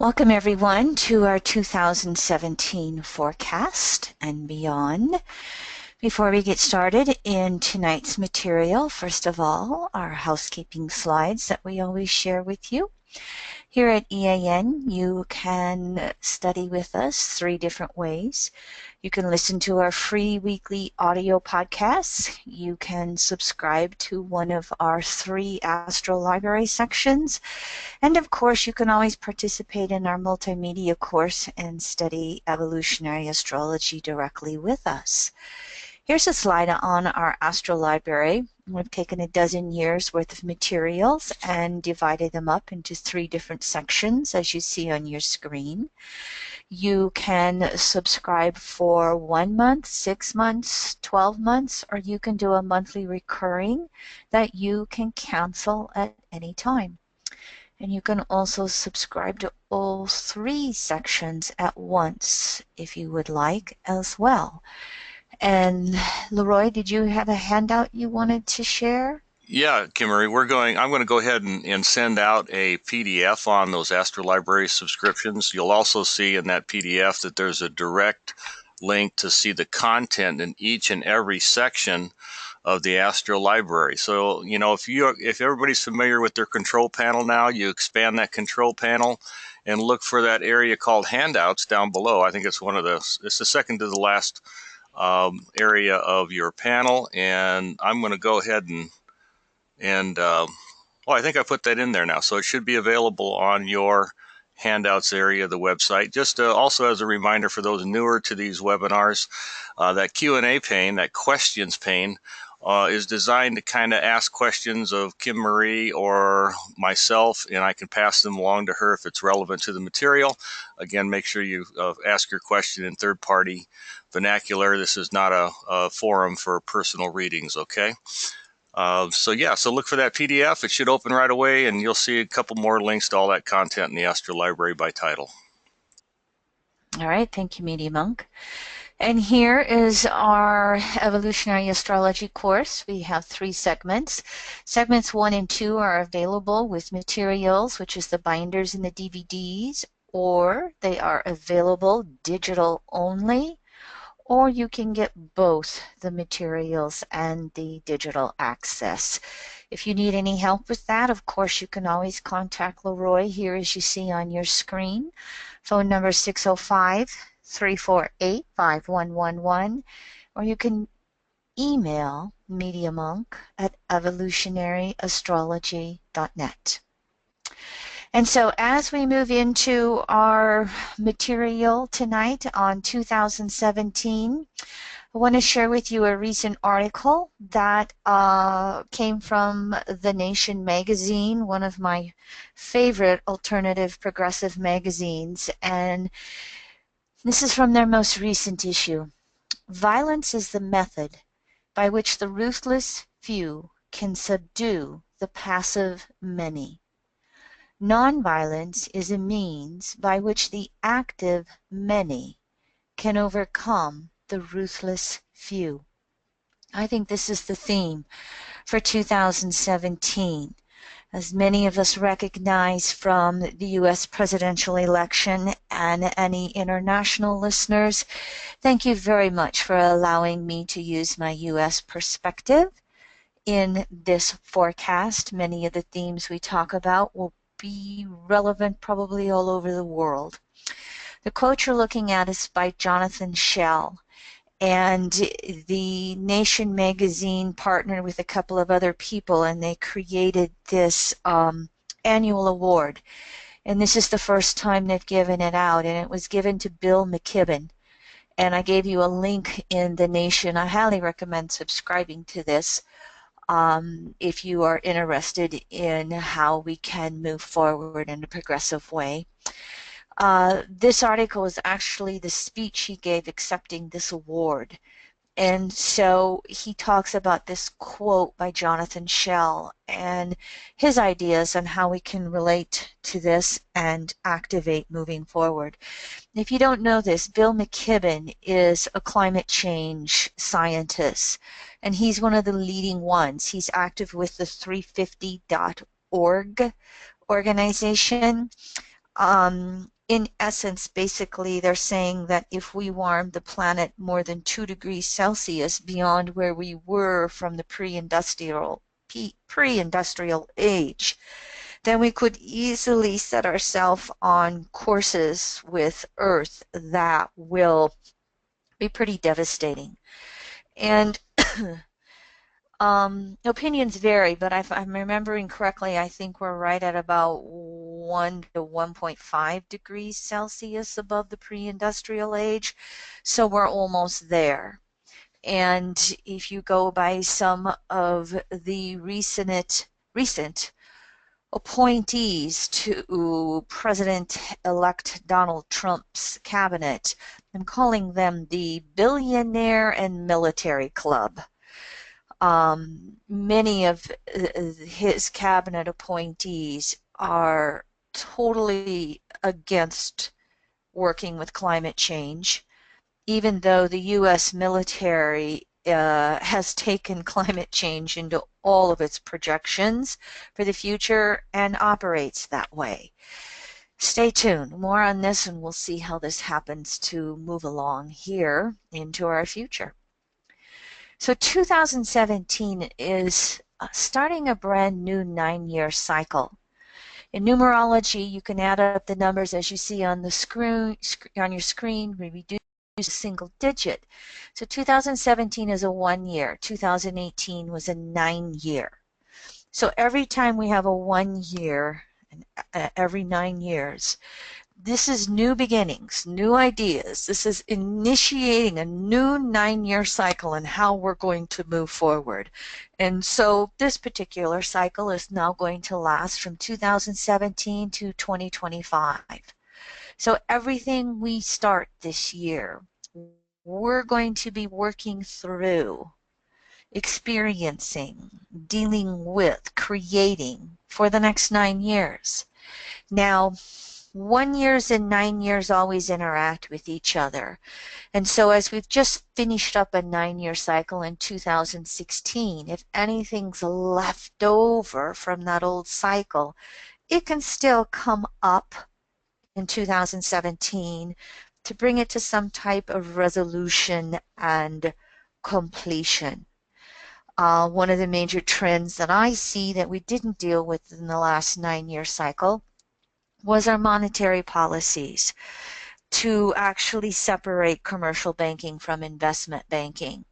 Welcome everyone to our 2017 forecast and beyond. Before we get started in tonight's material, first of all, our housekeeping slides that we always share with you. Here at EAN, you can study with us 3 different ways. You can listen to our free weekly audio podcasts. You can subscribe to one of our 3 Astro Library sections. And of course, you can always participate in our multimedia course and study evolutionary astrology directly with us. Here's a slide on our Astro Library. We've taken a dozen years worth of materials and divided them up into 3 different sections, as you see on your screen. You can subscribe for 1 month, 6 months, 12 months, or you can do a monthly recurring that you can cancel at any time. And you can also subscribe to all 3 sections at once if you would like as well. And Leroy, did you have a handout you wanted to share? Yeah, Kimmery, I'm going to go ahead and send out a PDF on those Astro Library subscriptions. You'll also see in that PDF that there's a direct link to see the content in each and every section of the Astro Library. So, you know, if everybody's familiar with their control panel now, you expand that control panel and look for that area called handouts down below. I think it's the second to the last area of your panel, and I'm going to go ahead and I think I put that in there now, so it should be available on your handouts area of the website. Just also as a reminder for those newer to these webinars, that Q&A pane, that questions pane, is designed to kind of ask questions of Kim Marie or myself, and I can pass them along to her if it's relevant to the material. Again, make sure you ask your question in third-party vernacular. This is not a forum for personal readings, okay? So look for that PDF. It should open right away, and you'll see a couple more links to all that content in the Astro Library by title. All right, thank you, Media Monk. And here is our evolutionary astrology course. We have 3 segments. Segments 1 and 2 are available with materials, which is the binders and the DVDs, or they are available digital only, or you can get both the materials and the digital access. If you need any help with that, of course, you can always contact Leroy here as you see on your screen. Phone number 605-348-5111, or you can email MediaMonk at evolutionaryastrology.net. And so as we move into our material tonight on 2017, I want to share with you a recent article that came from The Nation magazine, one of my favorite alternative progressive magazines, and this is from their most recent issue. Violence is the method by which the ruthless few can subdue the passive many. Nonviolence is a means by which the active many can overcome the ruthless few. I think this is the theme for 2017. As many of us recognize from the U.S. presidential election and any international listeners, thank you very much for allowing me to use my U.S. perspective in this forecast. Many of the themes we talk about will be relevant probably all over the world. The quote you're looking at is by Jonathan Schell, and the Nation magazine partnered with a couple of other people, and they created this annual award. And this is the first time they've given it out, and it was given to Bill McKibben. And I gave you a link in the Nation. I highly recommend subscribing to this if you are interested in how we can move forward in a progressive way. This article is actually the speech he gave accepting this award. And so he talks about this quote by Jonathan Schell and his ideas on how we can relate to this and activate moving forward. If you don't know this, Bill McKibben is a climate change scientist, and he's one of the leading ones. He's active with the 350.org organization. In essence, basically, they're saying that if we warm the planet more than 2 degrees Celsius beyond where we were from the pre-industrial age, then we could easily set ourselves on courses with Earth that will be pretty devastating. And opinions vary, but if I'm remembering correctly, I think we're right at about 1 to 1.5 degrees Celsius above the pre-industrial age, so we're almost there. And if you go by some of the recent appointees to President-elect Donald Trump's cabinet, I'm calling them the Billionaire and Military Club. Many of his cabinet appointees are totally against working with climate change, even though the U.S. military has taken climate change into all of its projections for the future and operates that way. Stay tuned. More on this, and we'll see how this happens to move along here into our future. So 2017 is starting a brand new 9-year cycle. In numerology, you can add up the numbers as you see on the screen, on your screen. We reduce a single digit. So 2017 is a 1 year. 2018 was a 9 year. So every time we have a 1 year, every 9 years, this is new beginnings, new ideas. This is initiating a new 9-year cycle and how we're going to move forward. And so this particular cycle is now going to last from 2017 to 2025. So everything we start this year, we're going to be working through, experiencing, dealing with, creating for the next 9 years. Now, 1 years and 9 years always interact with each other. And so as we've just finished up a 9-year cycle in 2016, if anything's left over from that old cycle, it can still come up in 2017 to bring it to some type of resolution and completion. One of the major trends that I see that we didn't deal with in the last 9-year cycle was our monetary policies to actually separate commercial banking from investment banking.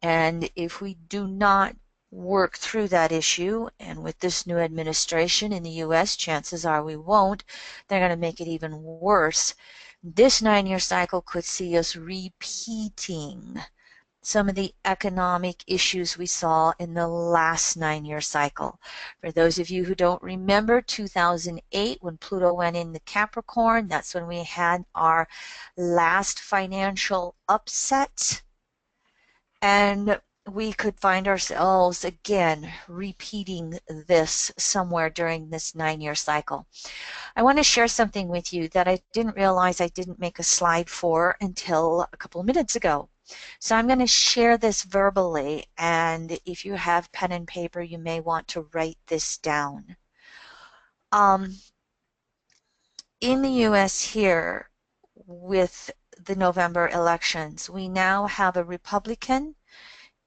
And if we do not work through that issue, and with this new administration in the US, chances are we won't, they're going to make it even worse. This 9-year cycle could see us repeating some of the economic issues we saw in the last 9-year cycle. For those of you who don't remember, 2008, when Pluto went into Capricorn, that's when we had our last financial upset. And we could find ourselves again repeating this somewhere during this 9-year cycle. I want to share something with you that I didn't realize I didn't make a slide for until a couple of minutes ago. So I'm going to share this verbally, and if you have pen and paper, you may want to write this down. In the U.S. here, with the November elections, we now have a Republican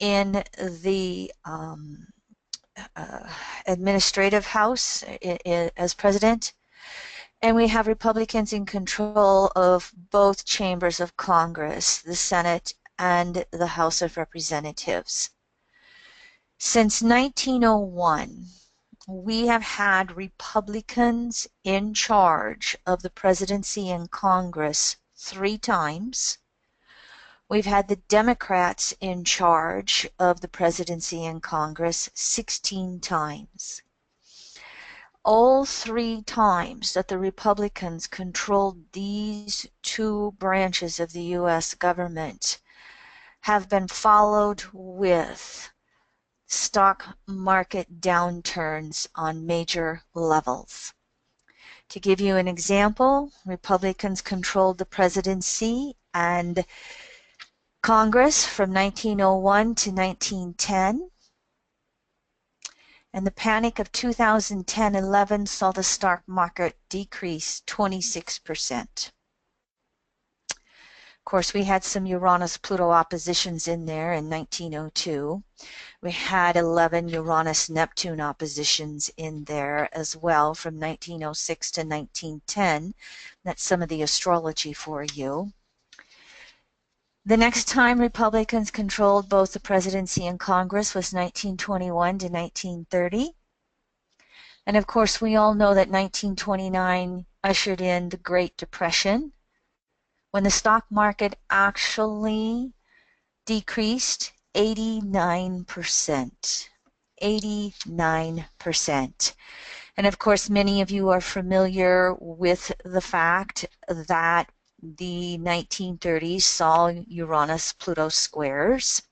in the administrative house as president, and we have Republicans in control of both chambers of Congress, the Senate and the House of Representatives. Since 1901, we have had Republicans in charge of the presidency and Congress 3 times. We've had the Democrats in charge of the presidency and Congress 16 times. All 3 times that the Republicans controlled these 2 branches of the U.S. government have been followed with stock market downturns on major levels. To give you an example, Republicans controlled the presidency and Congress from 1901 to 1910. And the panic of 2010-11 saw the stock market decrease 26%. Of course, we had some Uranus-Pluto oppositions in there in 1902. We had 11 Uranus-Neptune oppositions in there as well from 1906 to 1910. That's some of the astrology for you. The next time Republicans controlled both the presidency and Congress was 1921 to 1930. And of course, we all know that 1929 ushered in the Great Depression, when the stock market actually decreased 89%. 89%. And of course, many of you are familiar with the fact that the 1930s saw Uranus-Pluto squares,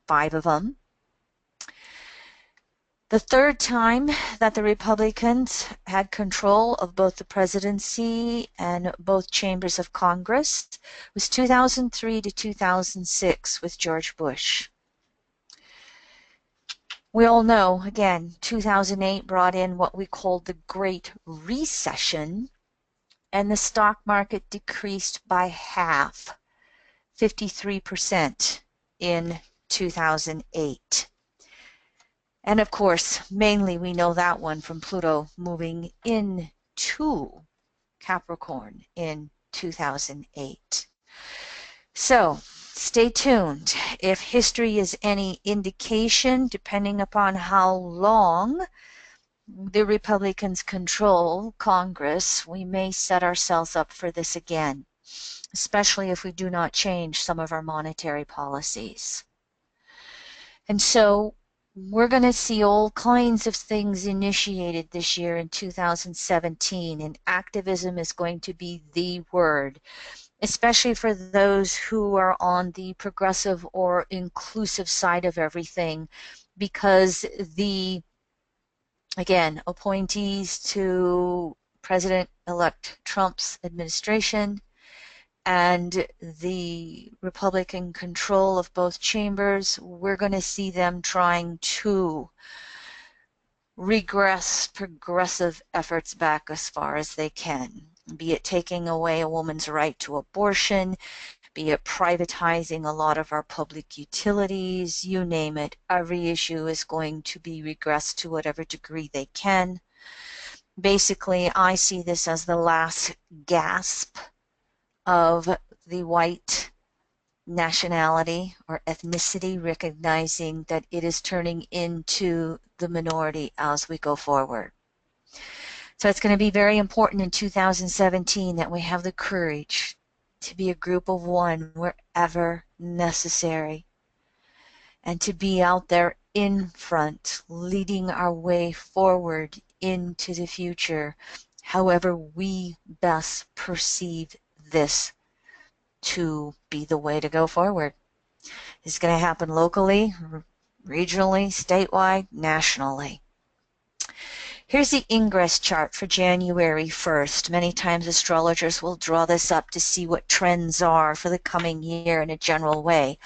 5 of them. The third time that the Republicans had control of both the presidency and both chambers of Congress was 2003 to 2006 with George Bush. We all know, again, 2008 brought in what we called the Great Recession, and the stock market decreased by half, 53% in 2008. And of course, mainly we know that one from Pluto moving into Capricorn in 2008. So stay tuned. If history is any indication, depending upon how long the Republicans control Congress, we may set ourselves up for this again, especially if we do not change some of our monetary policies. And so we're going to see all kinds of things initiated this year in 2017, and activism is going to be the word, especially for those who are on the progressive or inclusive side of everything, because the, again, appointees to President-elect Trump's administration and the Republican control of both chambers, we're going to see them trying to regress progressive efforts back as far as they can, be it taking away a woman's right to abortion, be it privatizing a lot of our public utilities, you name it. Every issue is going to be regressed to whatever degree they can. Basically, I see this as the last gasp of the white nationality or ethnicity, recognizing that it is turning into the minority as we go forward. So it's going to be very important in 2017 that we have the courage to be a group of one wherever necessary, and to be out there in front, leading our way forward into the future, however we best perceive this to be the way to go forward. It's going to happen locally, regionally, statewide, nationally. Here's the ingress chart for January 1st. Many times astrologers will draw this up to see what trends are for the coming year in a general way.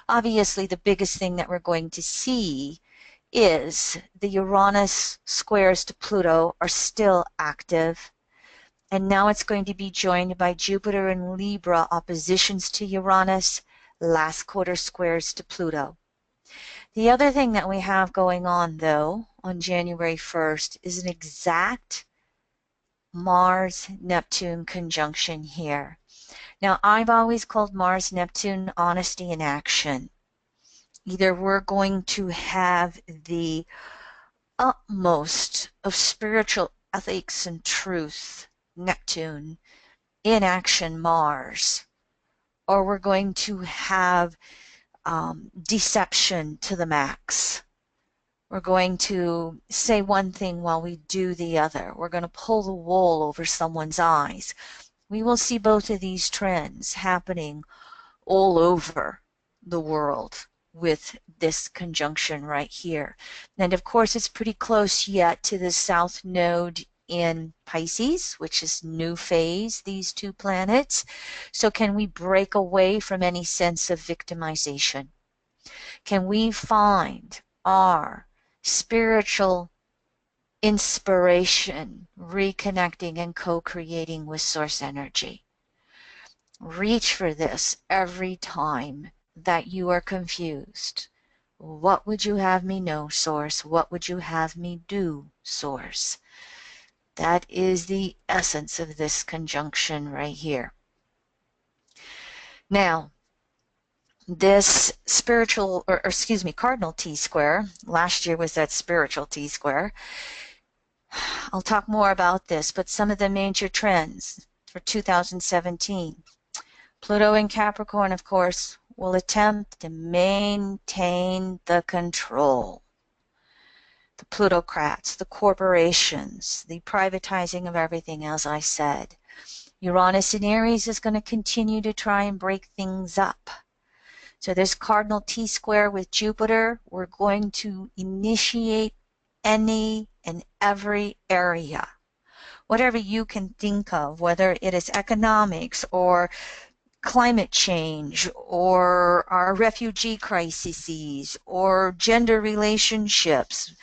Obviously, the biggest thing that we're going to see is the Uranus squares to Pluto are still active. And now it's going to be joined by Jupiter and Libra oppositions to Uranus, last quarter squares to Pluto. The other thing that we have going on, though, on January 1st is an exact Mars-Neptune conjunction here. Now, I've always called Mars-Neptune honesty in action. Either we're going to have the utmost of spiritual ethics and truth, Neptune, in action, Mars, or we're going to have deception to the max. We're going to say one thing while we do the other. We're going to pull the wool over someone's eyes. We will see both of these trends happening all over the world with this conjunction right here. And of course, it's pretty close yet to the South Node in Pisces, which is new phase, these two planets. So can we break away from any sense of victimization? Can we find our spiritual inspiration, reconnecting and co-creating with source energy. Reach for this every time that you are confused. What would you have me know, source? What would you have me do, source? That is the essence of this conjunction right here. Now, this spiritual, or excuse me, Cardinal T-Square, last year was that spiritual T-Square. I'll talk more about this, but some of the major trends for 2017. Pluto in Capricorn, of course, will attempt to maintain the control. The plutocrats, the corporations, the privatizing of everything, as I said. Uranus in Aries is going to continue to try and break things up. So this Cardinal T-Square with Jupiter, we're going to initiate any and every area. Whatever you can think of, whether it is economics or climate change or our refugee crises or gender relationships,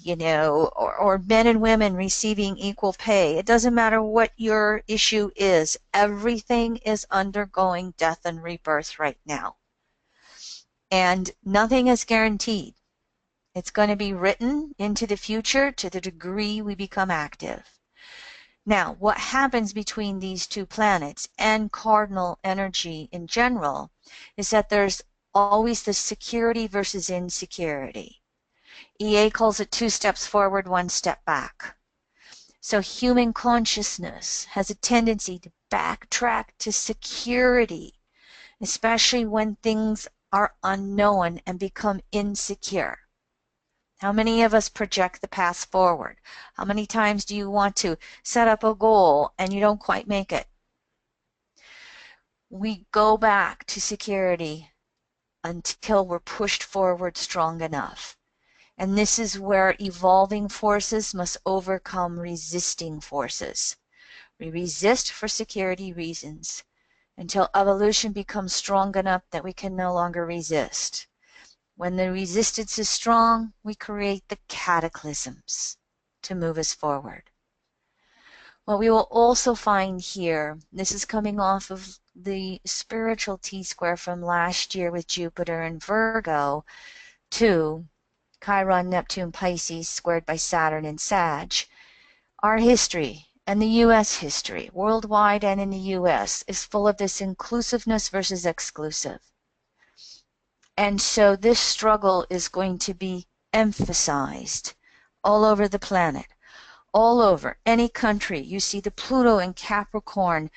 you know, or men and women receiving equal pay. It doesn't matter what your issue is. Everything is undergoing death and rebirth right now. And nothing is guaranteed. It's going to be written into the future to the degree we become active. Now, what happens between these two planets and cardinal energy in general is that there's always the security versus insecurity. EA calls it 2 steps forward, 1 step back. So human consciousness has a tendency to backtrack to security, especially when things are unknown and become insecure. How many of us project the past forward? How many times do you want to set up a goal and you don't quite make it? We go back to security until we're pushed forward strong enough. And this is where evolving forces must overcome resisting forces. We resist for security reasons until evolution becomes strong enough that we can no longer resist. When the resistance is strong, we create the cataclysms to move us forward. What we will also find here, this is coming off of the spiritual T-square from last year with Jupiter and Virgo to Chiron, Neptune, Pisces squared by Saturn and Sag. Our history and the U.S. history, worldwide and in the U.S., is full of this inclusiveness versus exclusive. And so this struggle is going to be emphasized all over the planet, all over any country. You see the Pluto and Capricorn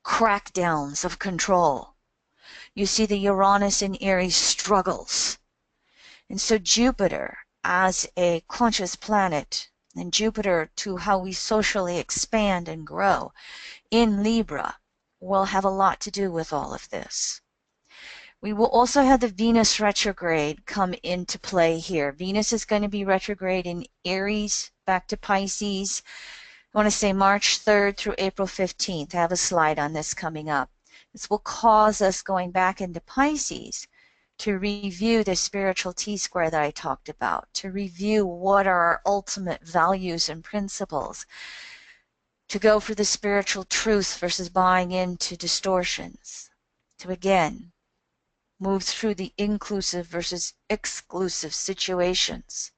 crackdowns of control. You see the Uranus and Aries struggles. And so Jupiter as a conscious planet, and Jupiter to how we socially expand and grow in Libra, will have a lot to do with all of this. We will also have the Venus retrograde come into play here. Venus is going to be retrograde in Aries back to Pisces. I want to say March 3rd through April 15th. I have a slide on this coming up. This will cause us going back into Pisces to review the spiritual T-square that I talked about, to review what are our ultimate values and principles, to go for the spiritual truth versus buying into distortions, to again move through the inclusive versus exclusive situations.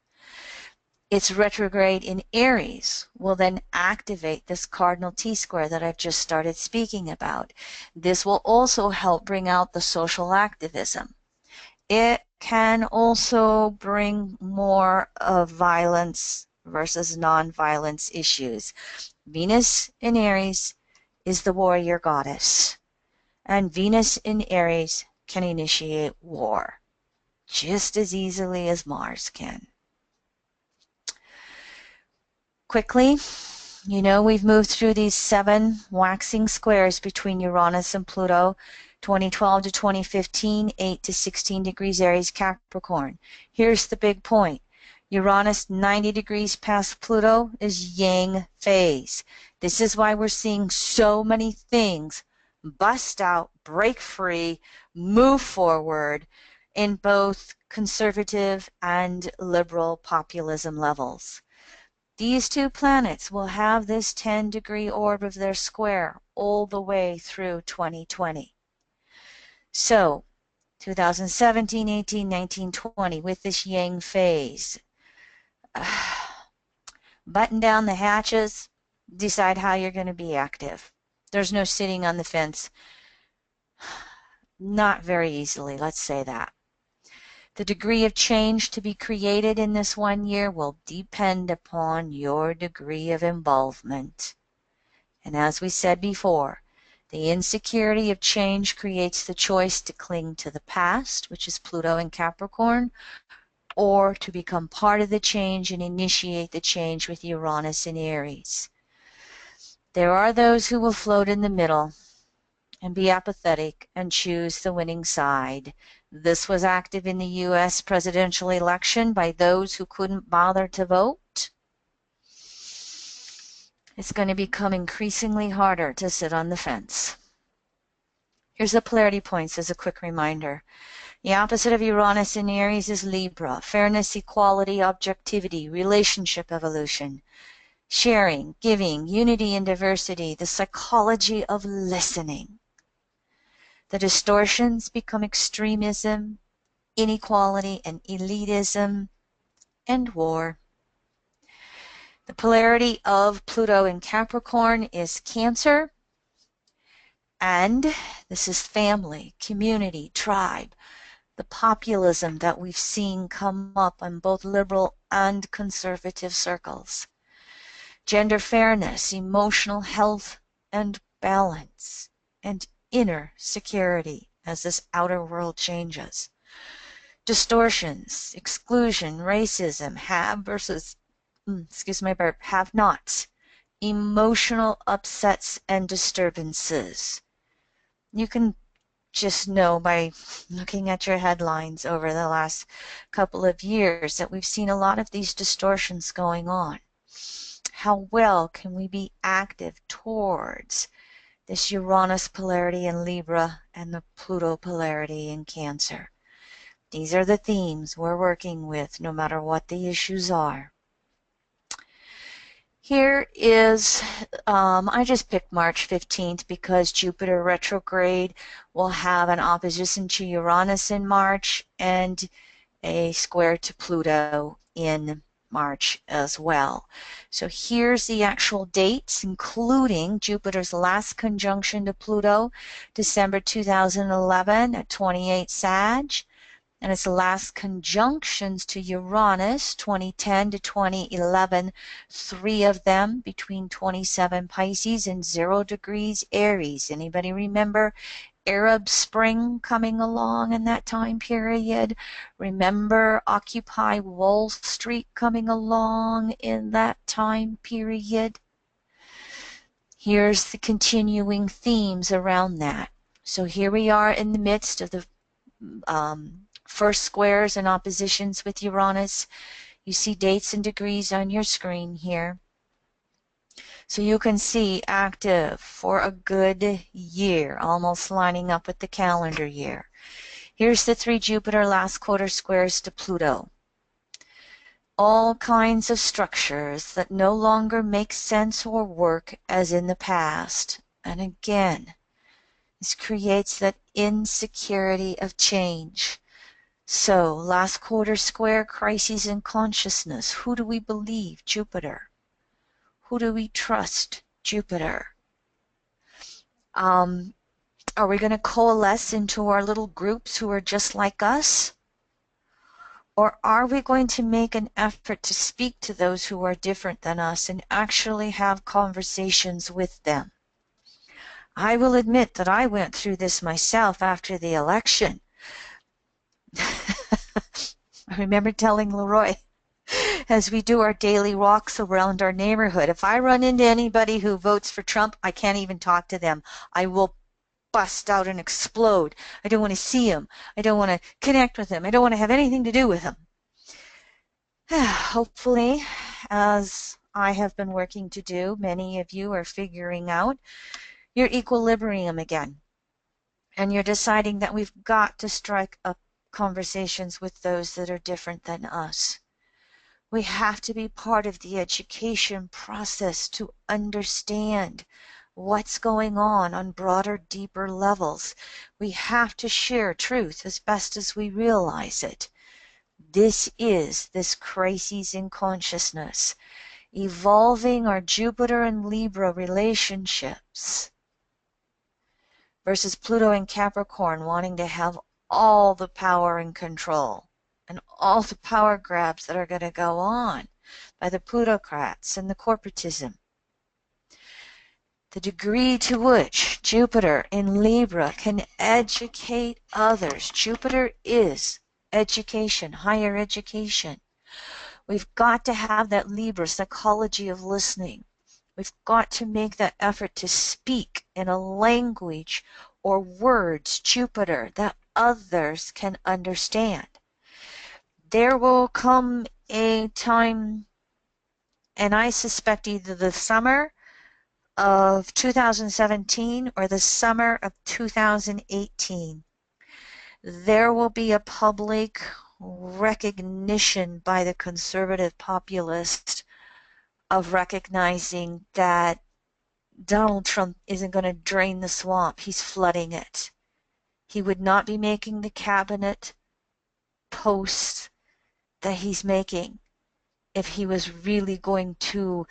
Its retrograde in Aries will then activate this cardinal T-square that I've just started speaking about. This will also help bring out the social activism. It can also bring more of violence versus non-violence issues. Venus in Aries is the warrior goddess, and Venus in Aries can initiate war just as easily as Mars can. Quickly, you know, we've moved through these 7 waxing squares between Uranus and Pluto, 2012 to 2015, 8 to 16 degrees Aries Capricorn. Here's the big point. Uranus 90 degrees past Pluto is Yang phase. This is why we're seeing so many things bust out, break free, move forward in both conservative and liberal populism levels. These two planets will have this 10-degree orb of their square all the way through 2020. So 2017, 18, 19, 20 with this yang phase. Button down the hatches, decide how you're going to be active. There's no sitting on the fence. Not very easily, let's say that. The degree of change to be created in this 1 year will depend upon your degree of involvement. And as we said before, the insecurity of change creates the choice to cling to the past, which is Pluto in Capricorn, or to become part of the change and initiate the change with Uranus in Aries. There are those who will float in the middle and be apathetic and choose the winning side. This was active in the U.S. presidential election by those who couldn't bother to vote. It's going to become increasingly harder to sit on the fence. Here's the polarity points as a quick reminder. The opposite of Uranus in Aries is Libra. Fairness, equality, objectivity, relationship evolution, sharing, giving, unity and diversity, the psychology of listening. The distortions become extremism, inequality and elitism, and war. The polarity of Pluto in Capricorn is Cancer, and this is family, community, tribe, the populism that we've seen come up in both liberal and conservative circles. Gender fairness, emotional health and balance, and inner security as this outer world changes. Distortions, exclusion, racism, have versus, have nots, emotional upsets and disturbances. You can just know by looking at your headlines over the last couple of years that we've seen a lot of these distortions going on. How well can we be active towards this Uranus polarity in Libra and the Pluto polarity in Cancer? These are the themes we're working with no matter what the issues are. Here is, I just picked March 15th because Jupiter retrograde will have an opposition to Uranus in March and a square to Pluto in March as well. So here's the actual dates, including Jupiter's last conjunction to Pluto, December 2011 at 28 Sag. And its last conjunctions to Uranus, 2010 to 2011, 3 of them between 27 Pisces and 0 degrees Aries. Anybody remember Arab Spring coming along in that time period? Remember Occupy Wall Street coming along in that time period? Here's the continuing themes around that. So here we are in the midst of the first squares and oppositions with Uranus. You see dates and degrees on your screen here. So you can see active for a good year, almost lining up with the calendar year. Here's the 3 Jupiter last quarter squares to Pluto. All kinds of structures that no longer make sense or work as in the past. And again, this creates that insecurity of change. So, last quarter square, crises in consciousness. Who do we believe? Jupiter. Who do we trust? Jupiter. Are we going to coalesce into our little groups who are just like us? Or are we going to make an effort to speak to those who are different than us and actually have conversations with them? I will admit that I went through this myself after the election. I remember telling Leroy, as we do our daily walks around our neighborhood, if I run into anybody who votes for Trump, I can't even talk to them. I will bust out and explode. I don't want to see him. I don't want to connect with him. I don't want to have anything to do with him. Hopefully, as I have been working to do, many of you are figuring out your equilibrium again. And you're deciding that we've got to strike up conversations with those that are different than us. We have to be part of the education process to understand what's going on broader, deeper levels. We have to share truth as best as we realize it. This is this crisis in consciousness, evolving our Jupiter and Libra relationships versus Pluto and Capricorn wanting to have all the power and control and all the power grabs that are going to go on by the plutocrats and the corporatism. The degree to which Jupiter in Libra can educate others. Jupiter is education, higher education. We've got to have that Libra psychology of listening. We've got to make that effort to speak in a language or words, Jupiter, that others can understand. There will come a time, and I suspect either the summer of 2017 or the summer of 2018, there will be a public recognition by the conservative populist of recognizing that Donald Trump isn't going to drain the swamp. He's flooding it. He would not be making the cabinet posts that he's making if he was really going to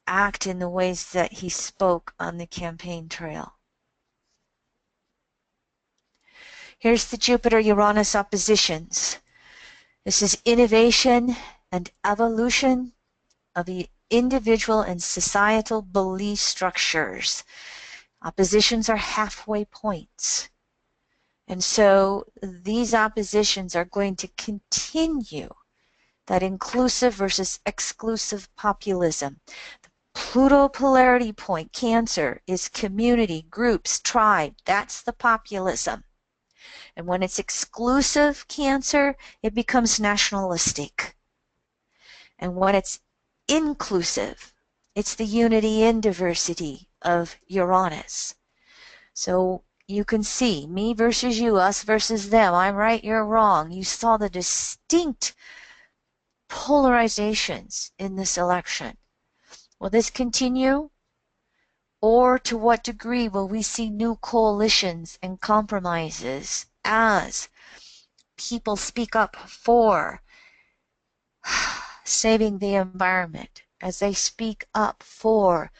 act in the ways that he spoke on the campaign trail. Here's the Jupiter-Uranus oppositions. This is innovation and evolution of the individual and societal belief structures. Oppositions are halfway points. And so these oppositions are going to continue that inclusive versus exclusive populism. The Pluto polarity point, Cancer, is community, groups, tribe. That's the populism. And when it's exclusive, Cancer, it becomes nationalistic. And when it's inclusive, it's the unity in diversity of Uranus. So you can see me versus you, us versus them. I'm right, you're wrong. You saw the distinct polarizations in this election. Will this continue? Or to what degree will we see new coalitions and compromises as people speak up for saving the environment, as they speak up for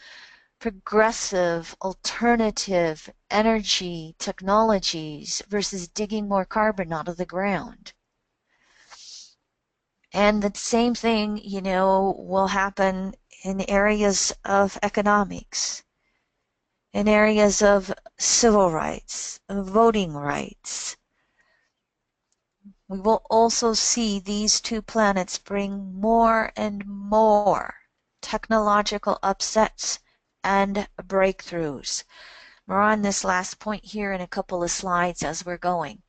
progressive, alternative energy technologies versus digging more carbon out of the ground? And the same thing, will happen in areas of economics, in areas of civil rights, of voting rights. We will also see these two planets bring more and more technological upsets and breakthroughs. More on this last point here in a couple of slides as we're going.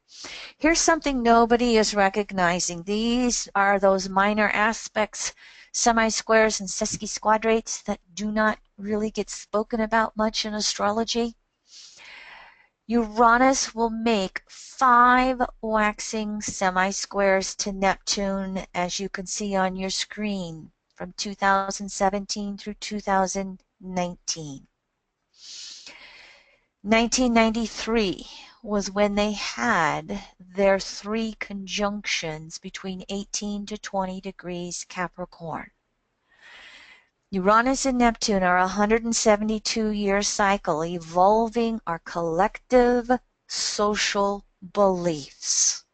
Here's something nobody is recognizing. These are those minor aspects, semi-squares and sesquisquadrates, that do not really get spoken about much in astrology. Uranus will make 5 waxing semi-squares to Neptune, as you can see on your screen, from 2017 through 2019. 1993 was when they had their 3 conjunctions between 18 to 20 degrees Capricorn. Uranus and Neptune are a 172-year cycle evolving our collective social beliefs.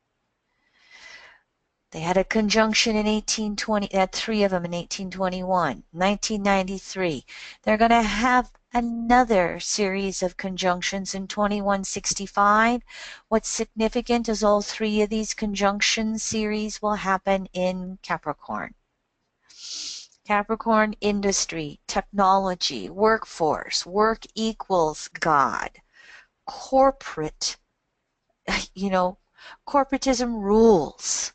They had a conjunction in 1820, they had 3 of them in 1821, 1993. They're going to have another series of conjunctions in 2165. What's significant is all 3 of these conjunction series will happen in Capricorn. Capricorn industry, technology, workforce, work equals God. Corporate, corporatism rules.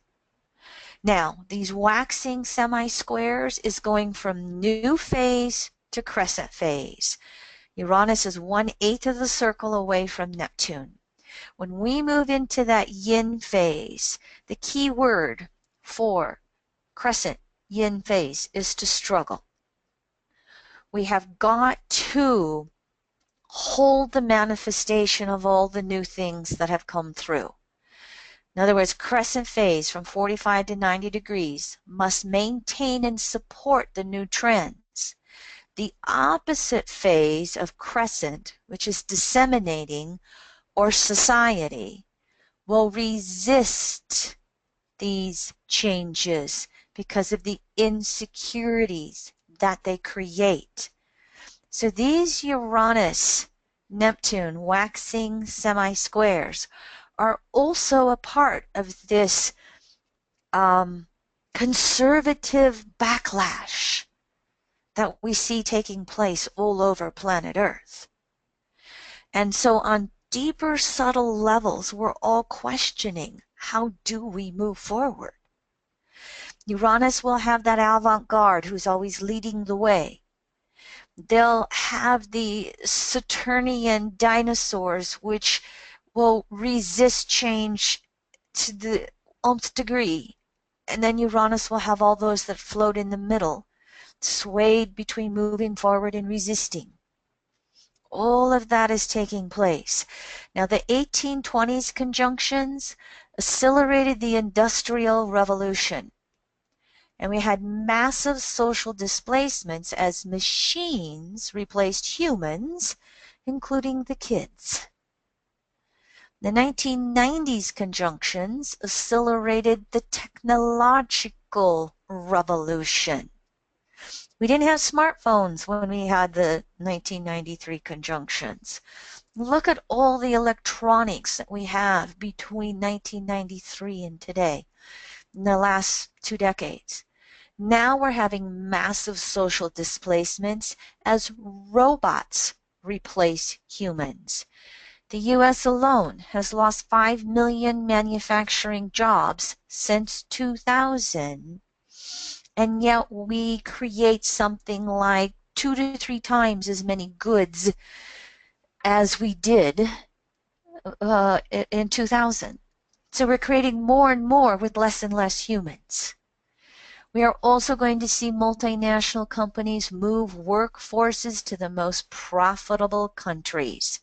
Now, these waxing semi-squares is going from new phase to crescent phase. Uranus is 1/8 of the circle away from Neptune. When we move into that yin phase, the key word for crescent yin phase is to struggle. We have got to hold the manifestation of all the new things that have come through. In other words, crescent phase from 45 to 90 degrees must maintain and support the new trends. The opposite phase of crescent, which is disseminating or society, will resist these changes because of the insecurities that they create. So these Uranus, Neptune waxing semi-squares are also a part of this conservative backlash that we see taking place all over planet Earth. And so on deeper, subtle levels, we're all questioning, how do we move forward? Uranus will have that avant-garde who's always leading the way. They'll have the Saturnian dinosaurs, which will resist change to the nth degree. And then Uranus will have all those that float in the middle, swayed between moving forward and resisting. All of that is taking place. Now, the 1820s conjunctions accelerated the Industrial Revolution. And we had massive social displacements as machines replaced humans, including the kids. The 1990s conjunctions accelerated the technological revolution. We didn't have smartphones when we had the 1993 conjunctions. Look at all the electronics that we have between 1993 and today, in the last 2 decades. Now we're having massive social displacements as robots replace humans. The U.S. alone has lost 5 million manufacturing jobs since 2000, and yet we create something like 2 to 3 times as many goods as we did in 2000. So we're creating more and more with less and less humans. We are also going to see multinational companies move workforces to the most profitable countries.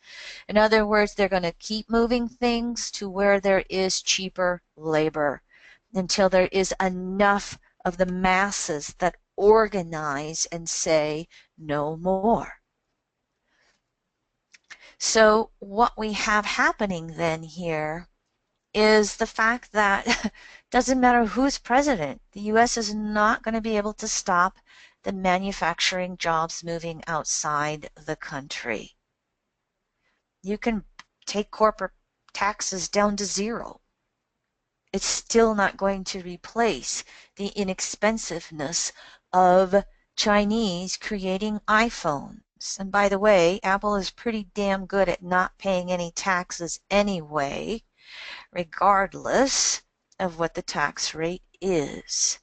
In other words, they're going to keep moving things to where there is cheaper labor until there is enough of the masses that organize and say no more. So what we have happening then here is the fact that it doesn't matter who's president, the U.S. is not going to be able to stop the manufacturing jobs moving outside the country. You can take corporate taxes down to 0. It's still not going to replace the inexpensiveness of Chinese creating iPhones. And by the way, Apple is pretty damn good at not paying any taxes anyway, regardless of what the tax rate is.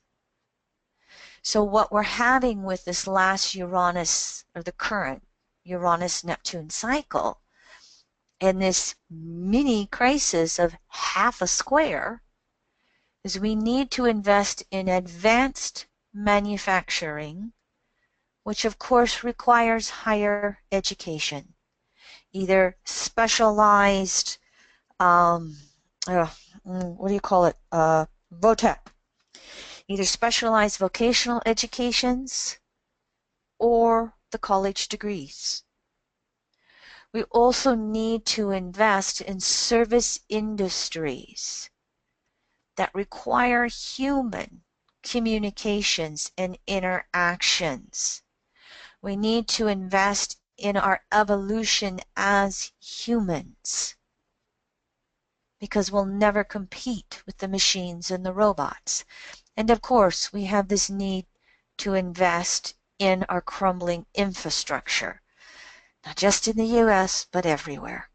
So what we're having with this last Uranus, or the current Uranus-Neptune cycle, and this mini crisis of half a square, is we need to invest in advanced manufacturing, which of course requires higher education, either specialized what do you call it? VOTEC. Either specialized vocational educations or the college degrees. We also need to invest in service industries that require human communications and interactions. We need to invest in our evolution as humans, because we'll never compete with the machines and the robots. And of course, we have this need to invest in our crumbling infrastructure, not just in the US, but everywhere.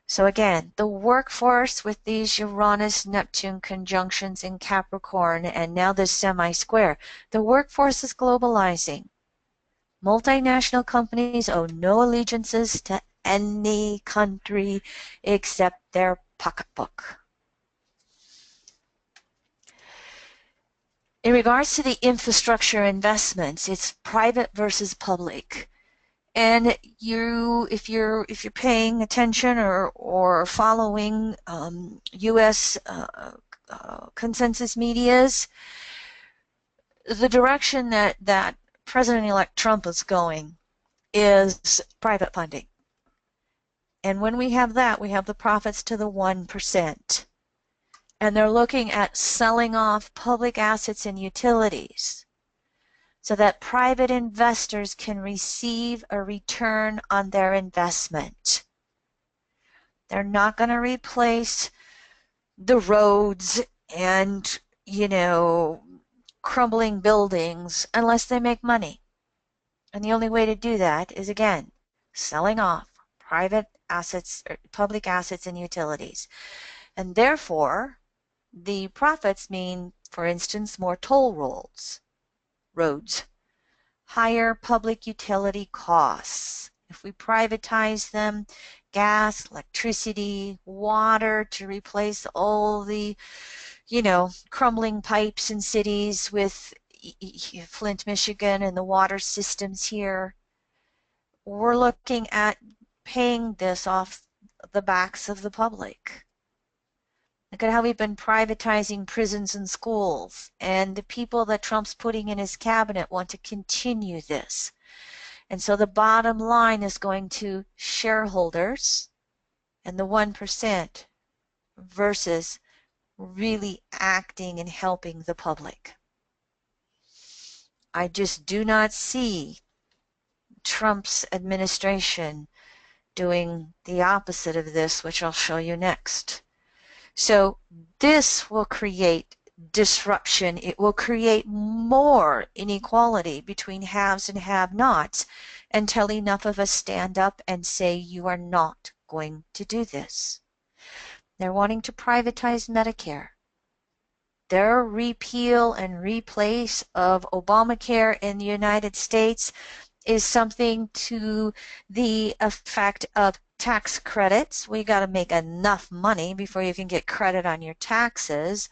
So again, the workforce with these Uranus-Neptune conjunctions in Capricorn and now this semi-square, the workforce is globalizing. Multinational companies owe no allegiances to any country except their pocketbook. In regards to the infrastructure investments, it's private versus public. And if you're paying attention or following U.S. Consensus medias, the direction that President-elect Trump is going is private funding. And when we have that, we have the profits to the 1%. And they're looking at selling off public assets and utilities so that private investors can receive a return on their investment. They're not going to replace the roads and, crumbling buildings unless they make money. And the only way to do that is, again, selling off private assets, or public assets and utilities. And therefore, the profits mean, for instance, more toll roads, higher public utility costs. If we privatize them, gas, electricity, water, to replace all the, crumbling pipes in cities with Flint, Michigan, and the water systems here, we're looking at paying this off the backs of the public. Look at how we've been privatizing prisons and schools, and the people that Trump's putting in his cabinet want to continue this. And so the bottom line is going to shareholders and the 1% versus really acting and helping the public. I just do not see Trump's administration doing the opposite of this, which I'll show you next. So this will create disruption. It will create more inequality between haves and have-nots until enough of us stand up and say, you are not going to do this. They're wanting to privatize Medicare. Their repeal and replace of Obamacare in the United States is something to the effect of tax credits. We got to make enough money before you can get credit on your taxes,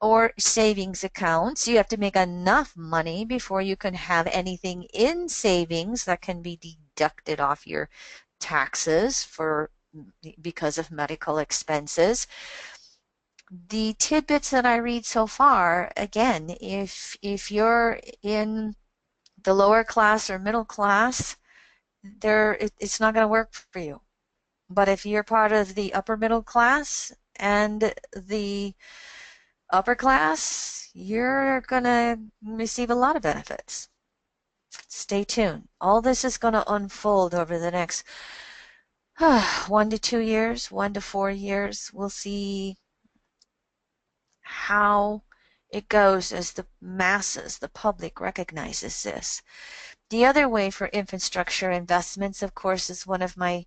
or savings accounts. You have to make enough money before you can have anything in savings that can be deducted off your taxes because of medical expenses. The tidbits that I read so far, again, if you're in the lower class or middle class, it's not going to work for you. But if you're part of the upper middle class and the upper class, you're going to receive a lot of benefits. Stay tuned. All this is going to unfold over the next 1 to 2 years, 1 to 4 years. We'll see how it goes as the masses, the public, recognizes this. The other way for infrastructure investments, of course, is one of my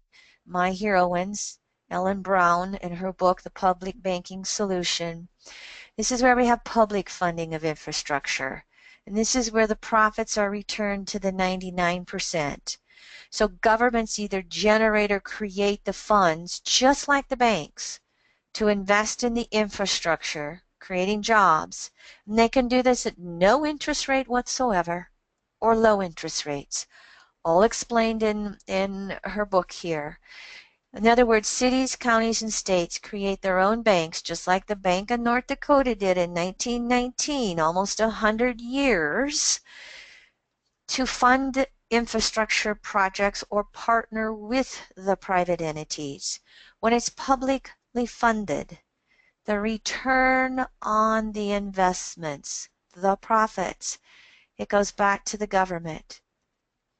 heroines, Ellen Brown, in her book, The Public Banking Solution. This is where we have public funding of infrastructure. And this is where the profits are returned to the 99%. So governments either generate or create the funds, just like the banks, to invest in the infrastructure, creating jobs. And they can do this at no interest rate whatsoever, or low interest rates, all explained in her book here. In other words, cities, counties, and states create their own banks, just like the Bank of North Dakota did in 1919, almost 100 years, to fund infrastructure projects or partner with the private entities. When it's publicly funded, the return on the investments, the profits, it goes back to the government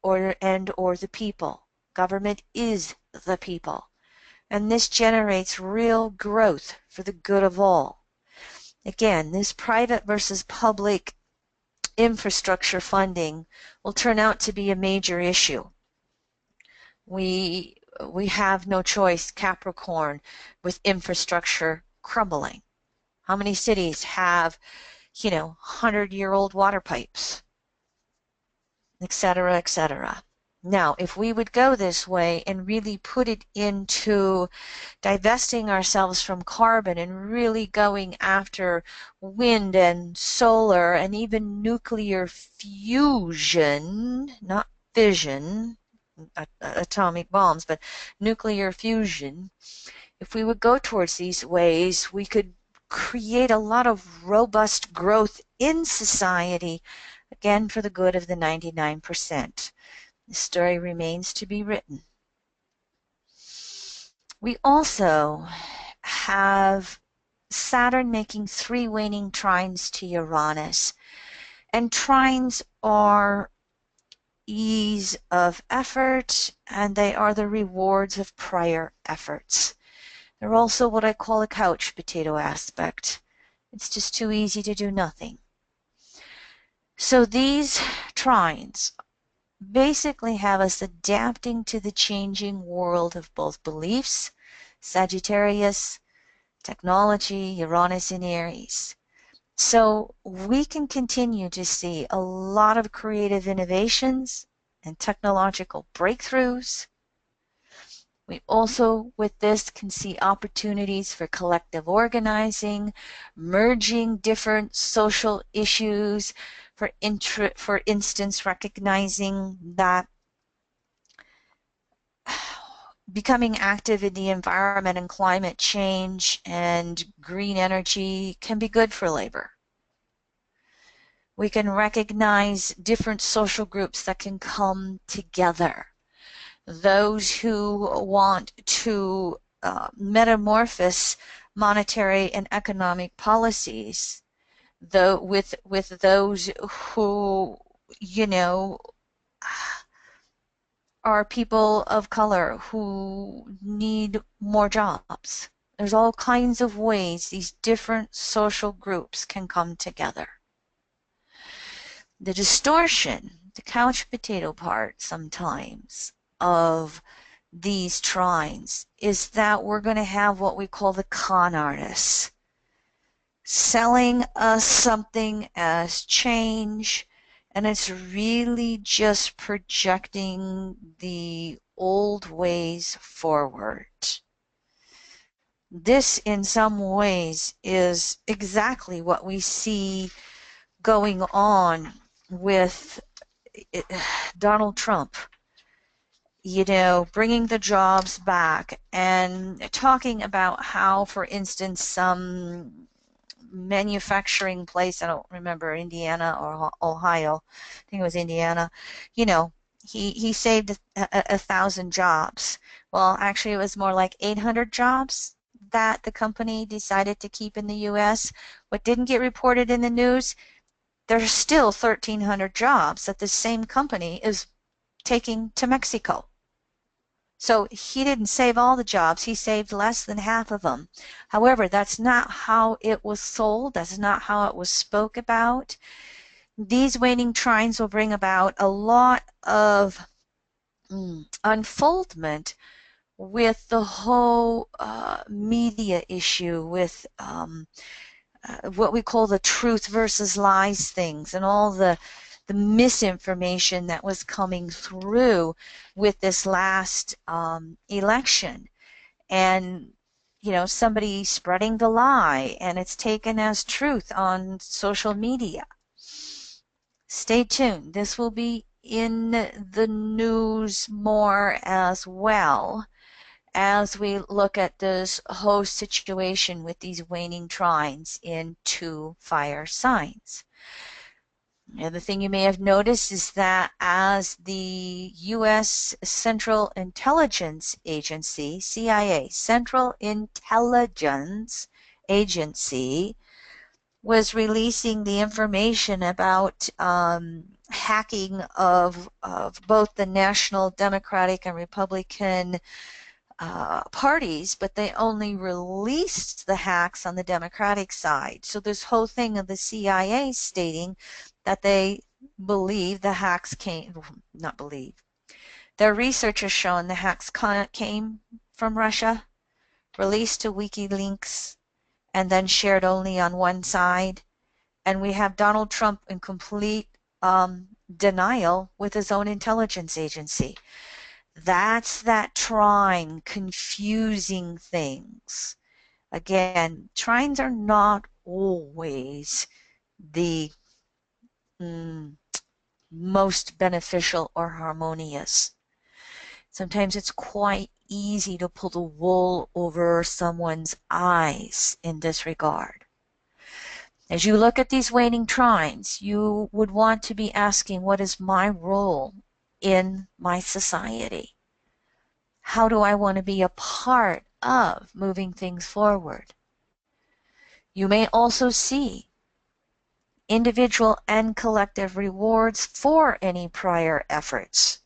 or the people. Government is the people. And this generates real growth for the good of all. Again, this private versus public infrastructure funding will turn out to be a major issue. We have no choice, Capricorn, with infrastructure crumbling. How many cities have, 100-year-old water pipes, etc., etc.? Now, if we would go this way and really put it into divesting ourselves from carbon and really going after wind and solar and even nuclear fusion, not fission, atomic bombs, but nuclear fusion, if we would go towards these ways, we could create a lot of robust growth in society, again, for the good of the 99%. The story remains to be written. We also have Saturn making 3 waning trines to Uranus. And trines are ease of effort, and they are the rewards of prior efforts. They're also what I call a couch potato aspect. It's just too easy to do nothing. So these trines basically have us adapting to the changing world of both beliefs, Sagittarius, technology, Uranus in Aries. So we can continue to see a lot of creative innovations and technological breakthroughs. We also, with this, can see opportunities for collective organizing, merging different social issues, for instance, recognizing that becoming active in the environment and climate change and green energy can be good for labor. We can recognize different social groups that can come together. Those who want to metamorphose monetary and economic policies, though with those who, you know, are people of color who need more jobs. There's all kinds of ways these different social groups can come together. The distortion, the couch potato part sometimes of these trines is that we're going to have what we call the con artists selling us something as change, and it's really just projecting the old ways forward. This, in some ways, is exactly what we see going on with Donald Trump, bringing the jobs back and talking about how, for instance, some manufacturing place, I don't remember, Indiana or Ohio, I think it was Indiana, he saved 1,000 jobs. Well, actually, it was more like 800 jobs that the company decided to keep in the U.S. What didn't get reported in the news, there's still 1,300 jobs that the same company is taking to Mexico. So he didn't save all the jobs, he saved less than half of them. However, that's not how it was sold, that's not how it was spoke about. These waning trines will bring about a lot of unfoldment with the whole media issue, with what we call the truth versus lies things, and all the misinformation that was coming through with this last election. And somebody spreading the lie, and it's taken as truth on social media. Stay tuned. This will be in the news more as well, as we look at this whole situation with these waning trines in 2 fire signs. The other thing you may have noticed is that as the U.S. Central Intelligence Agency, CIA, Central Intelligence Agency, was releasing the information about hacking of both the National Democratic and Republican parties, but they only released the hacks on the Democratic side. So this whole thing of the CIA stating that they believe the hacks not believe, their research has shown the hacks came from Russia, released to WikiLeaks, and then shared only on one side. And we have Donald Trump in complete denial with his own intelligence agency. That's that trine confusing things. Again, trines are not always the most beneficial or harmonious. Sometimes it's quite easy to pull the wool over someone's eyes in this regard. As you look at these waning trines, you would want to be asking, what is my role in my society? How do I want to be a part of moving things forward? You may also see individual and collective rewards for any prior efforts.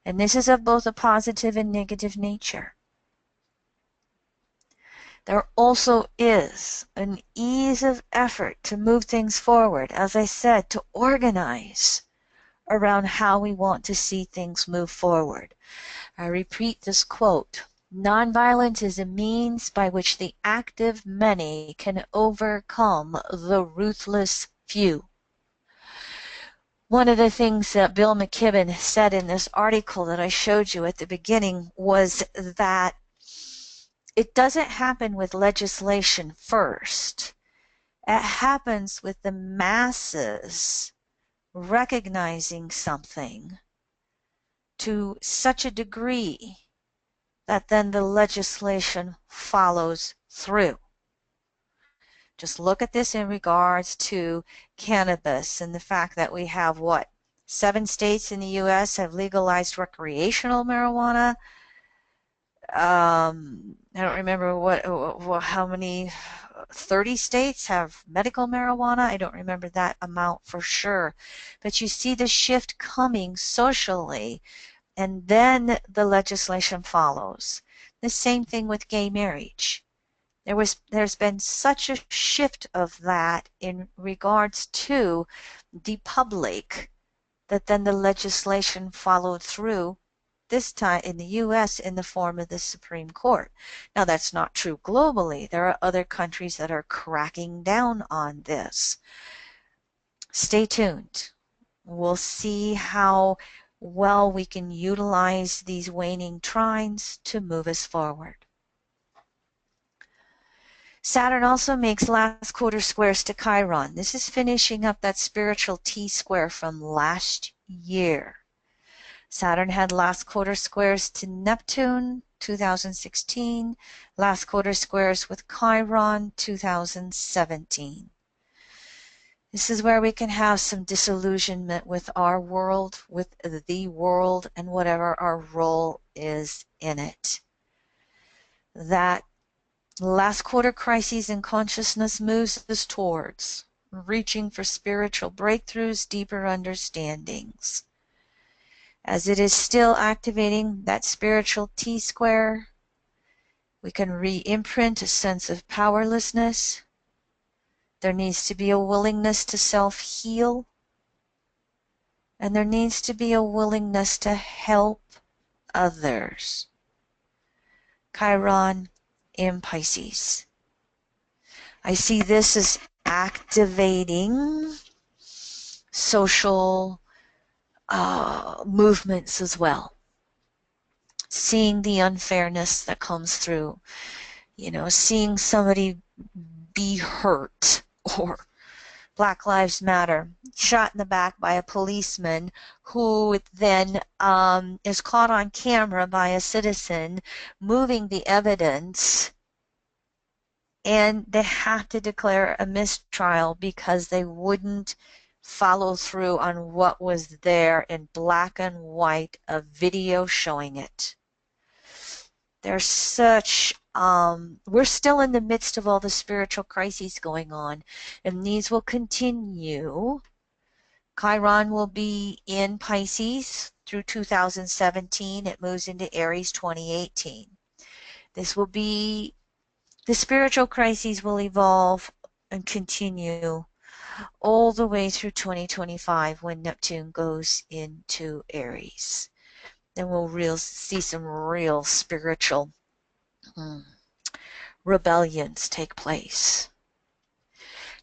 And this is of both a positive and negative nature. There also is an ease of effort to move things forward, as I said, to organize around how we want to see things move forward. I repeat this quote: "Nonviolence is a means by which the active many can overcome the ruthless few." One of the things that Bill McKibben said in this article that I showed you at the beginning was that it doesn't happen with legislation first. It happens with the masses recognizing something to such a degree that then the legislation follows through. Just look at this in regards to cannabis and the fact that we have, 7 states in the U.S. have legalized recreational marijuana. I don't remember how many, 30 states have medical marijuana. I don't remember that amount for sure. But you see the shift coming socially, and then the legislation follows. The same thing with gay marriage. There's been such a shift of that in regards to the public that then the legislation followed through, this time in the U.S. in the form of the Supreme Court. Now, that's not true globally. There are other countries that are cracking down on this. Stay tuned. We'll see how well we can utilize these waning trines to move us forward. Saturn also makes last quarter squares to Chiron. This is finishing up that spiritual T-square from last year. Saturn had last quarter squares to Neptune, 2016, last quarter squares with Chiron, 2017. This is where we can have some disillusionment with our world, with the world, and whatever our role is in it. That last quarter crises in consciousness moves us towards reaching for spiritual breakthroughs, deeper understandings. As it is still activating that spiritual T-square, we can re-imprint a sense of powerlessness. There needs to be a willingness to self-heal, and there needs to be a willingness to help others. Chiron in Pisces. I see this as activating social movements as well. Seeing the unfairness that comes through, seeing somebody be hurt, or Black Lives Matter, shot in the back by a policeman who then is caught on camera by a citizen moving the evidence, and they have to declare a mistrial because they wouldn't follow through on what was there in black and white, a video showing it. There's such, we're still in the midst of all the spiritual crises going on, and these will continue. Chiron will be in Pisces through 2017. It moves into Aries 2018. This will be, the spiritual crises will evolve and continue all the way through 2025 when Neptune goes into Aries. Then we'll see some real spiritual rebellions take place.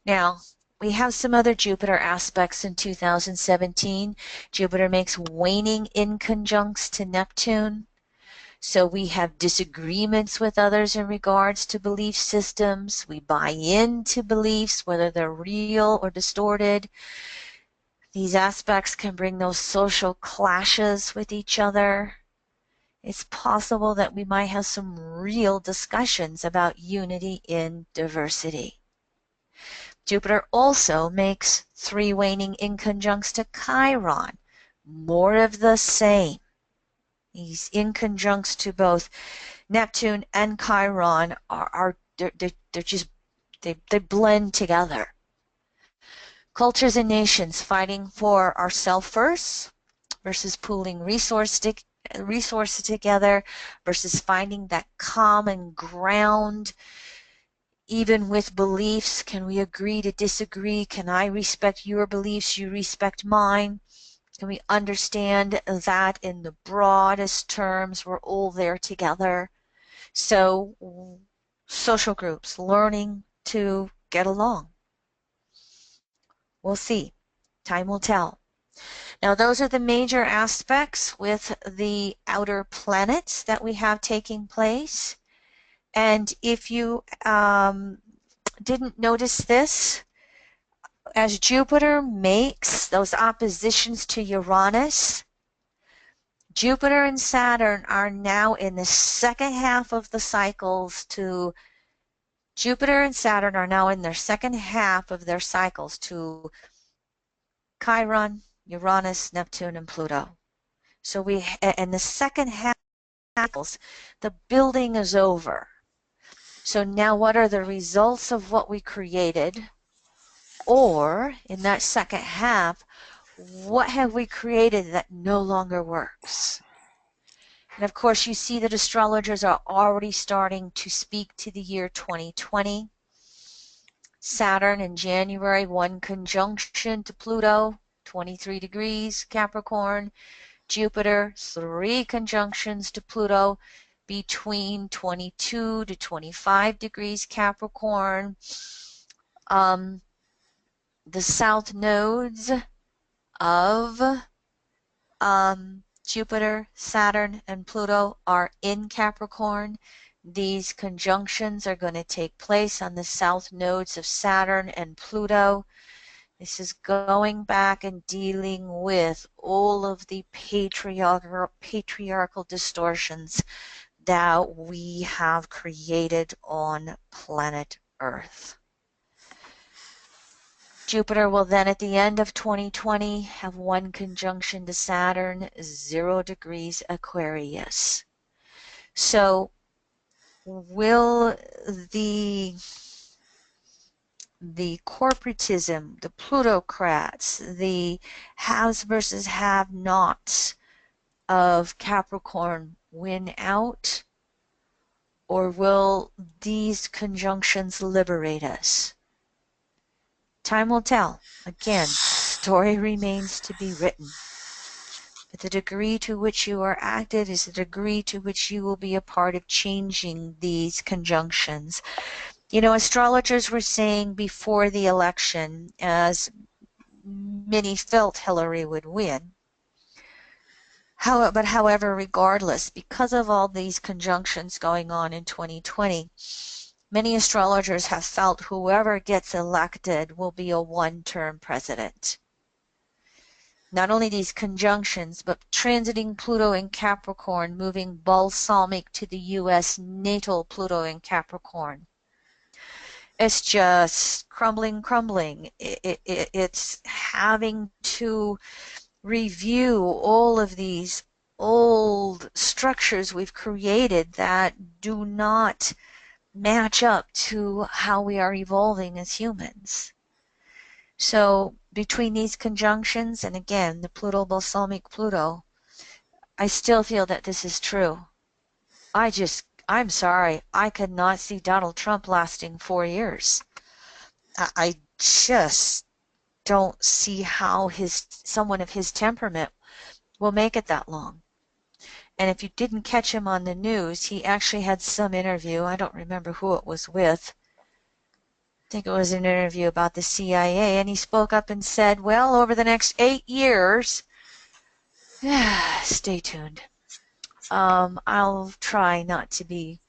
Now, we have some other Jupiter aspects in 2017. Jupiter makes waning inconjuncts to Neptune. So we have disagreements with others in regards to belief systems. We buy into beliefs, whether they're real or distorted. These aspects can bring those social clashes with each other. It's possible that we might have some real discussions about unity in diversity. Jupiter also makes 3 waning inconjuncts to Chiron. More of the same. These inconjuncts to both Neptune and Chiron they're just they blend together. Cultures and nations fighting for ourselves first versus pooling resources together versus finding that common ground. Even with beliefs, can we agree to disagree? Can I respect your beliefs? You respect mine? Can we understand that in the broadest terms, we're all there together? So, social groups, learning to get along. We'll see. Time will tell. Now, those are the major aspects with the outer planets that we have taking place. And if you didn't notice this, as Jupiter makes those oppositions to Uranus, Jupiter and Saturn are now in the second half of the cycles to Jupiter and Saturn are now in their second half of their cycles to Chiron, Uranus, Neptune, and Pluto. So in the second half of cycles, the building is over. So now what are the results of what we created? Or in that second half, what have we created that no longer works? And of course, you see that astrologers are already starting to speak to the year 2020. Saturn in January, 1 conjunction to Pluto, 23 degrees Capricorn. Jupiter, 3 conjunctions to Pluto, between 22 to 25 degrees Capricorn. The south nodes of Jupiter, Saturn, and Pluto are in Capricorn. These conjunctions are going to take place on the south nodes of Saturn and Pluto. This is going back and dealing with all of the patriarchal distortions that we have created on planet Earth. Jupiter will then, at the end of 2020, have 1 conjunction to Saturn, 0 degrees Aquarius. So will the corporatism, the plutocrats, the haves versus have-nots of Capricorn win out? Or will these conjunctions liberate us? Time will tell. Again, story remains to be written. But the degree to which you are active is the degree to which you will be a part of changing these conjunctions. You know, astrologers were saying before the election, as many felt Hillary would win, but however, regardless, because of all these conjunctions going on in 2020, many astrologers have felt whoever gets elected will be a one-term president. Not only these conjunctions, but transiting Pluto in Capricorn, moving balsamic to the U.S. natal Pluto in Capricorn. It's just crumbling. It's having to review all of these old structures we've created that do not match up to how we are evolving as humans. So between these conjunctions, and again, the Pluto balsamic Pluto, I still feel that this is true. I'm sorry, I could not see Donald Trump lasting 4 years. I just don't see how someone of his temperament will make it that long. And if you didn't catch him on the news, he actually had some interview, I don't remember who it was with, think it was an interview about the CIA, and he spoke up and said, well, over the next 8 years, stay tuned. I'll try not to be,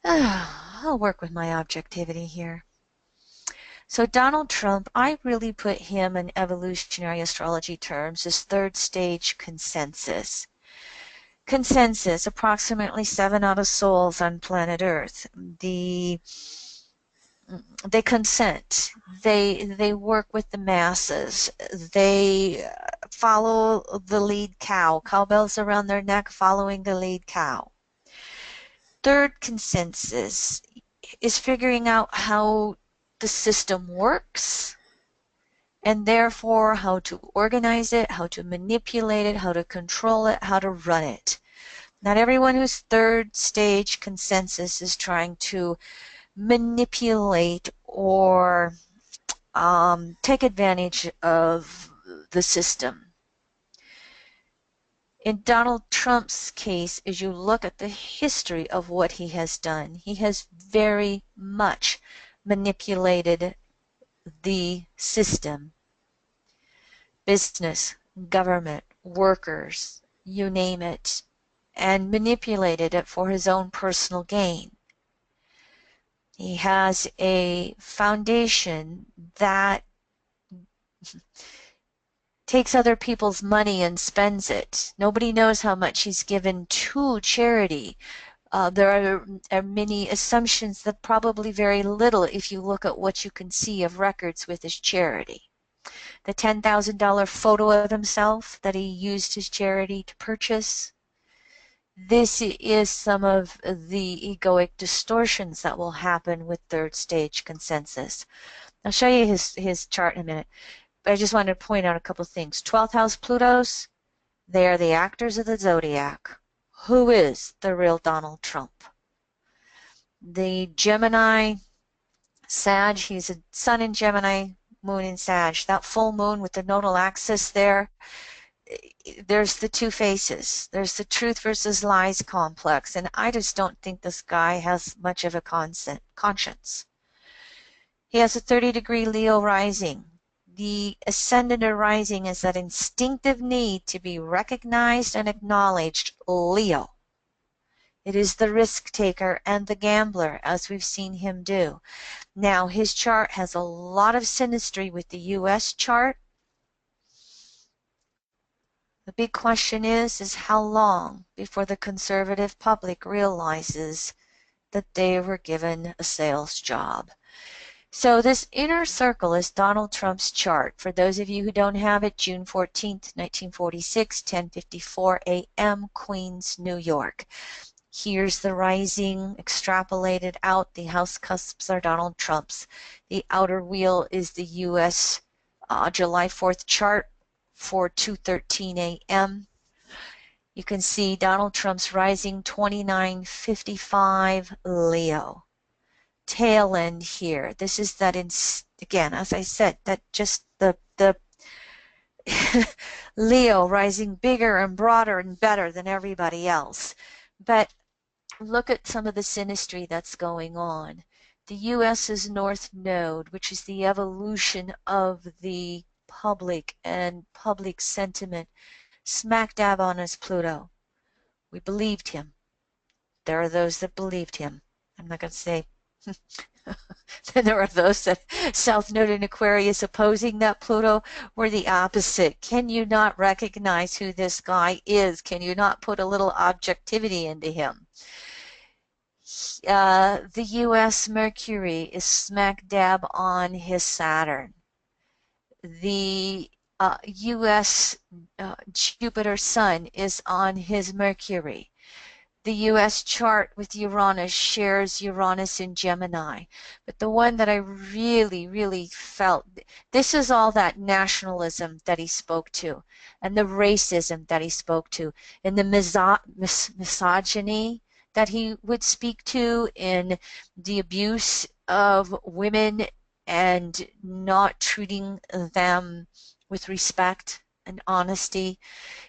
I'll work with my objectivity here. So Donald Trump, I really put him in evolutionary astrology terms as third stage consensus. Consensus, approximately 7 out of souls on planet Earth. They consent. They work with the masses. They follow the lead cow. Cowbells around their neck following the lead cow. Third consensus is figuring out how the system works, and therefore how to organize it, how to manipulate it, how to control it, how to run it. Not everyone who's third stage consensus is trying to manipulate or take advantage of the system. In Donald Trump's case, as you look at the history of what he has done, he has very much manipulated the system. Business, government, workers, you name it, and manipulated it for his own personal gain. He has a foundation that takes other people's money and spends it. Nobody knows how much he's given to charity. There are many assumptions that probably very little if you look at what you can see of records with his charity. The $10,000 photo of himself that he used his charity to purchase. This is some of the egoic distortions that will happen with third stage consensus. I'll show you his chart in a minute, but I just wanted to point out a couple things. 12th house Plutos, they are the actors of the zodiac. Who is the real Donald Trump? The Gemini, Sag, he's a sun in Gemini, moon in Sag. That full moon with the nodal axis there, there's the two faces. There's the truth versus lies complex, and I just don't think this guy has much of a conscience. He has a 30-degree Leo rising. The ascendant or rising is that instinctive need to be recognized and acknowledged, Leo. It is the risk taker and the gambler, as we've seen him do. Now, his chart has a lot of synastry with the U.S. chart. The big question is how long before the conservative public realizes that they were given a sales job. So this inner circle is Donald Trump's chart. For those of you who don't have it, June 14th, 1946, 10:54 a.m., Queens, New York. Here's the rising extrapolated out. The house cusps are Donald Trump's. The outer wheel is the U.S. July 4th chart for 2:13 a.m. You can see Donald Trump's rising 2955 Leo. Tail end here. This is that, again, as I said, that just the Leo rising bigger and broader and better than everybody else. But look at some of the synastry that's going on. The U.S.'s North Node, which is the evolution of the public and public sentiment, smack dab on is Pluto. We believed him. There are those that believed him. I'm not going to say. Then there are those that South Node in Aquarius opposing that Pluto were the opposite. Can you not recognize who this guy is? Can you not put a little objectivity into him? The U.S. Mercury is smack dab on his Saturn. The U.S. Jupiter Sun is on his Mercury. The U.S. chart with Uranus shares Uranus in Gemini. But the one that I really, really felt, this is all that nationalism that he spoke to, and the racism that he spoke to, and the misogyny that he would speak to, in the abuse of women and not treating them with respect and honesty.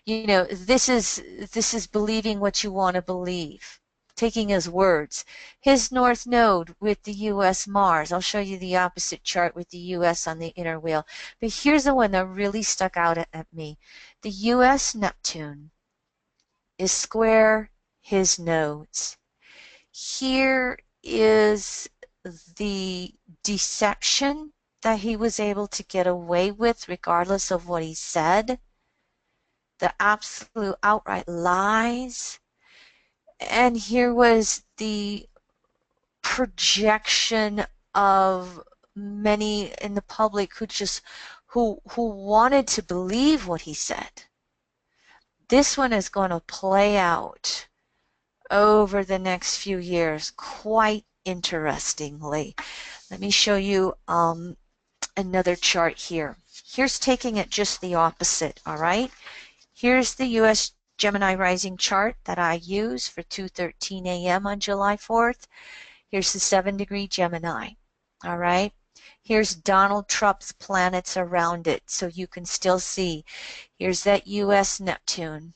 You know, this is believing what you want to believe. taking his words. His north node with the U.S. Mars. I'll show you the opposite chart with the U.S. on the inner wheel. But here's the one that really stuck out at me. The U.S. Neptune is square his nodes. Here is the deception that he was able to get away with regardless of what he said. The absolute outright lies. And here was the projection of many in the public who wanted to believe what he said. This one is going to play out over the next few years quite interestingly. Let me show you another chart here. Here's taking it just the opposite, all right? Here's the U.S. Gemini rising chart that I use for 2:13 a.m. on July 4th. Here's the 7-degree Gemini, all right? Here's Donald Trump's planets around it, so you can still see. Here's that U.S. Neptune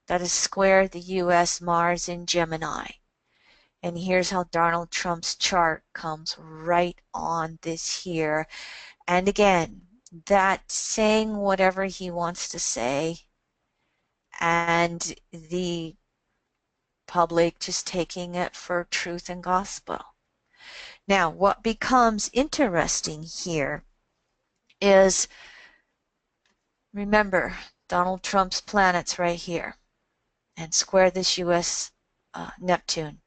that is square the U.S. Mars in Gemini. And here's how Donald Trump's chart comes right on this here. And again, that saying whatever he wants to say, and the public just taking it for truth and gospel. Now, what becomes interesting here is, remember, Donald Trump's planets right here, and square this U.S. Neptune.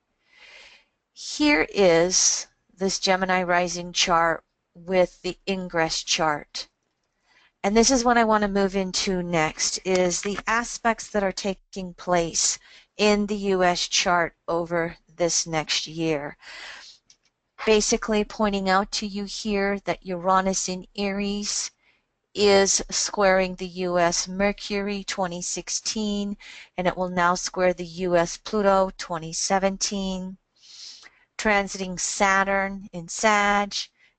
Here is this Gemini rising chart with the ingress chart. And this is what I want to move into next, is the aspects that are taking place in the U.S. chart over this next year. Basically pointing out to you here that Uranus in Aries is squaring the U.S. Mercury 2016, and it will now square the U.S. Pluto 2017. Transiting Saturn in Sag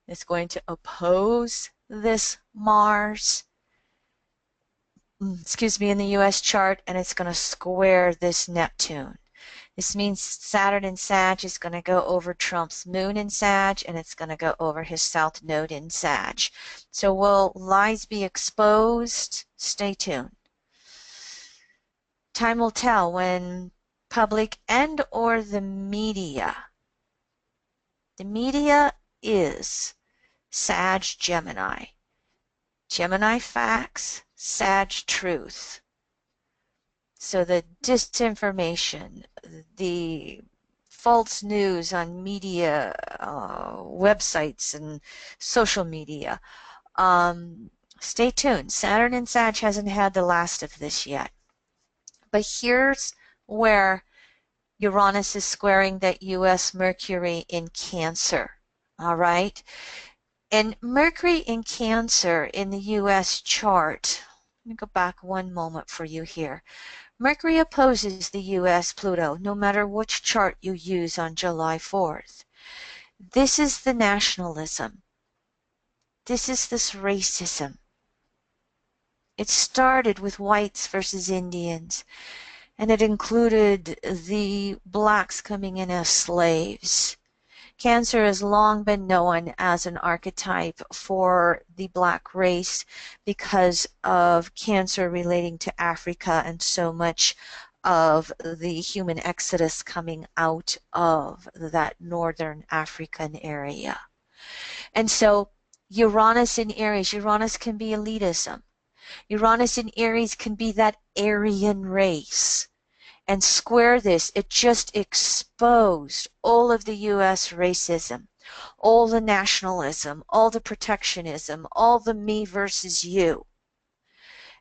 is going to oppose this Mars, in the U.S. chart, and it's going to square this Neptune. This means Saturn in Sag is going to go over Trump's moon in Sag, and it's going to go over his south node in Sag. So will lies be exposed? Stay tuned. Time will tell when public and or the media is Sag Gemini. Gemini facts, Sag truth. So the disinformation, the false news on media, websites and social media. Stay tuned. Saturn in Sag hasn't had the last of this yet. But here's where Uranus is squaring that U.S. Mercury in Cancer. All right. And Mercury in Cancer in the U.S. chart, let me go back one moment for you here. Mercury opposes the U.S. Pluto no matter which chart you use on July 4th. This is the nationalism. This is this racism. It started with whites versus Indians, and it included the blacks coming in as slaves. Cancer has long been known as an archetype for the black race because of Cancer relating to Africa and so much of the human exodus coming out of that northern African area. And so Uranus in Aries, Uranus can be elitism. Uranus in Aries can be that Aryan race. And square this, it just exposed all of the U.S. racism, all the nationalism, all the protectionism, all the me versus you.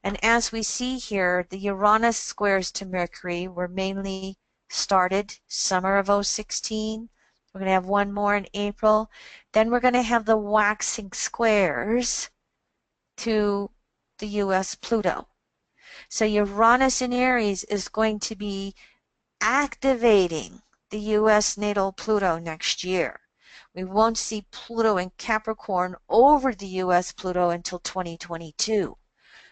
And as we see here, the Uranus squares to Mercury were mainly started summer of 2016. We're going to have one more in April. Then we're going to have the waxing squares to the U.S. Pluto. So Uranus in Aries is going to be activating the U.S. natal Pluto next year. We won't see Pluto in Capricorn over the U.S. Pluto until 2022.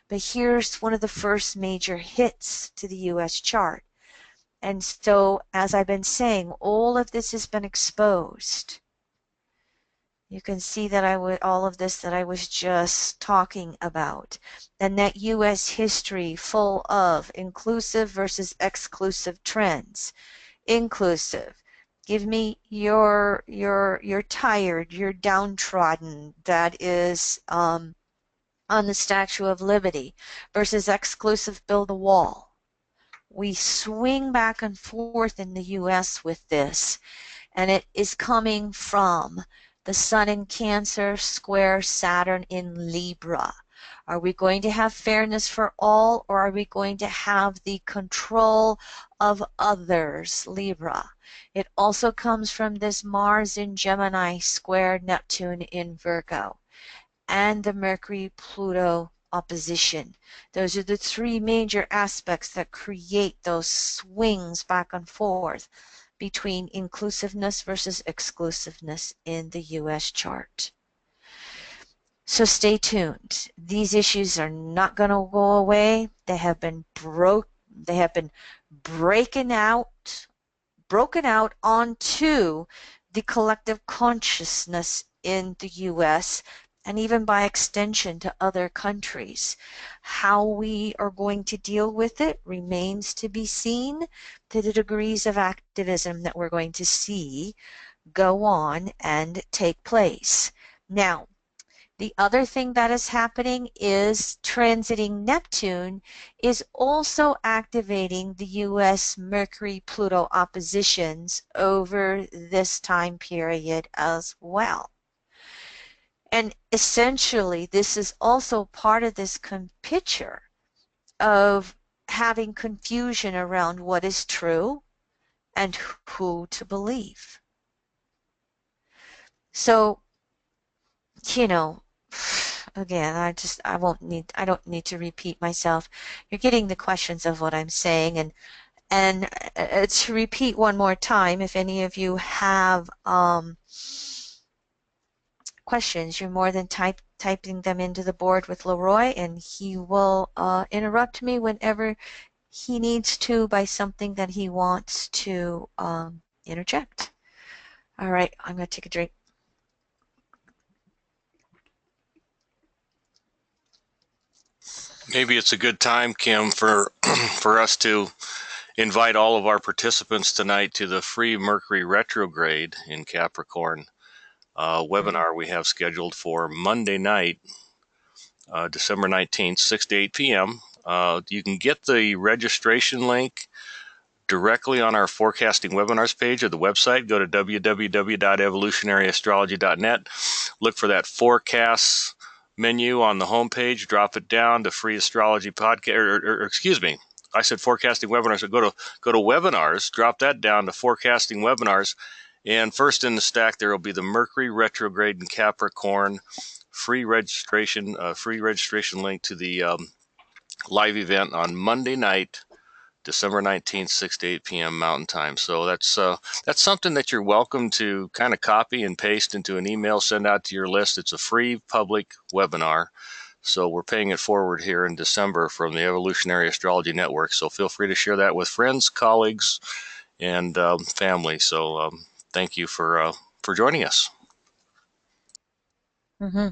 But here's one of the first major hits to the U.S. chart. And so, as I've been saying, all of this has been exposed. You can see that all of this that I was just talking about, and that U.S. history full of inclusive versus exclusive trends. Inclusive. Give me you're tired, you're downtrodden, that is on the Statue of Liberty, versus exclusive, build a wall. We swing back and forth in the U.S. with this, and it is coming from the Sun in Cancer square Saturn in Libra. Are we going to have fairness for all, or are we going to have the control of others, Libra? It also comes from this Mars in Gemini square Neptune in Virgo, and the Mercury-Pluto opposition. Those are the three major aspects that create those swings back and forth between inclusiveness versus exclusiveness in the U.S. chart. So stay tuned. These issues are not going to go away. They have been broken out onto the collective consciousness in the U.S. and even by extension to other countries. How we are going to deal with it remains to be seen, to the degrees of activism that we're going to see go on and take place. Now, the other thing that is happening is transiting Neptune is also activating the U.S. Mercury-Pluto oppositions over this time period as well. And essentially, this is also part of this picture of having confusion around what is true and who to believe. So, you know, again, I don't need to repeat myself. You're getting the questions of what I'm saying, and to repeat one more time, if any of you have questions, you're more than typing them into the board with Leroy, and he will interrupt me whenever he needs to by something that he wants to interject. All right, I'm going to take a drink. Maybe it's a good time, Kim, for for us to invite all of our participants tonight to the free Mercury retrograde in Capricorn webinar we have scheduled for Monday night, December 19th, 6 to 8 p.m. You can get the registration link directly on our forecasting webinars page of the website. Go to www.evolutionaryastrology.net. Look for that forecasts menu on the homepage. Drop it down to free astrology podcast. Or excuse me, I said forecasting webinars. So go to webinars. Drop that down to forecasting webinars. And first in the stack there will be the Mercury retrograde in Capricorn free registration link to the live event on Monday night, December 19th, 6 to 8 p.m. Mountain Time. So that's something that you're welcome to kind of copy and paste into an email, send out to your list. It's a free public webinar. So we're paying it forward here in December from the Evolutionary Astrology Network. So feel free to share that with friends, colleagues, and family. So thank you for joining us. Mm-hmm.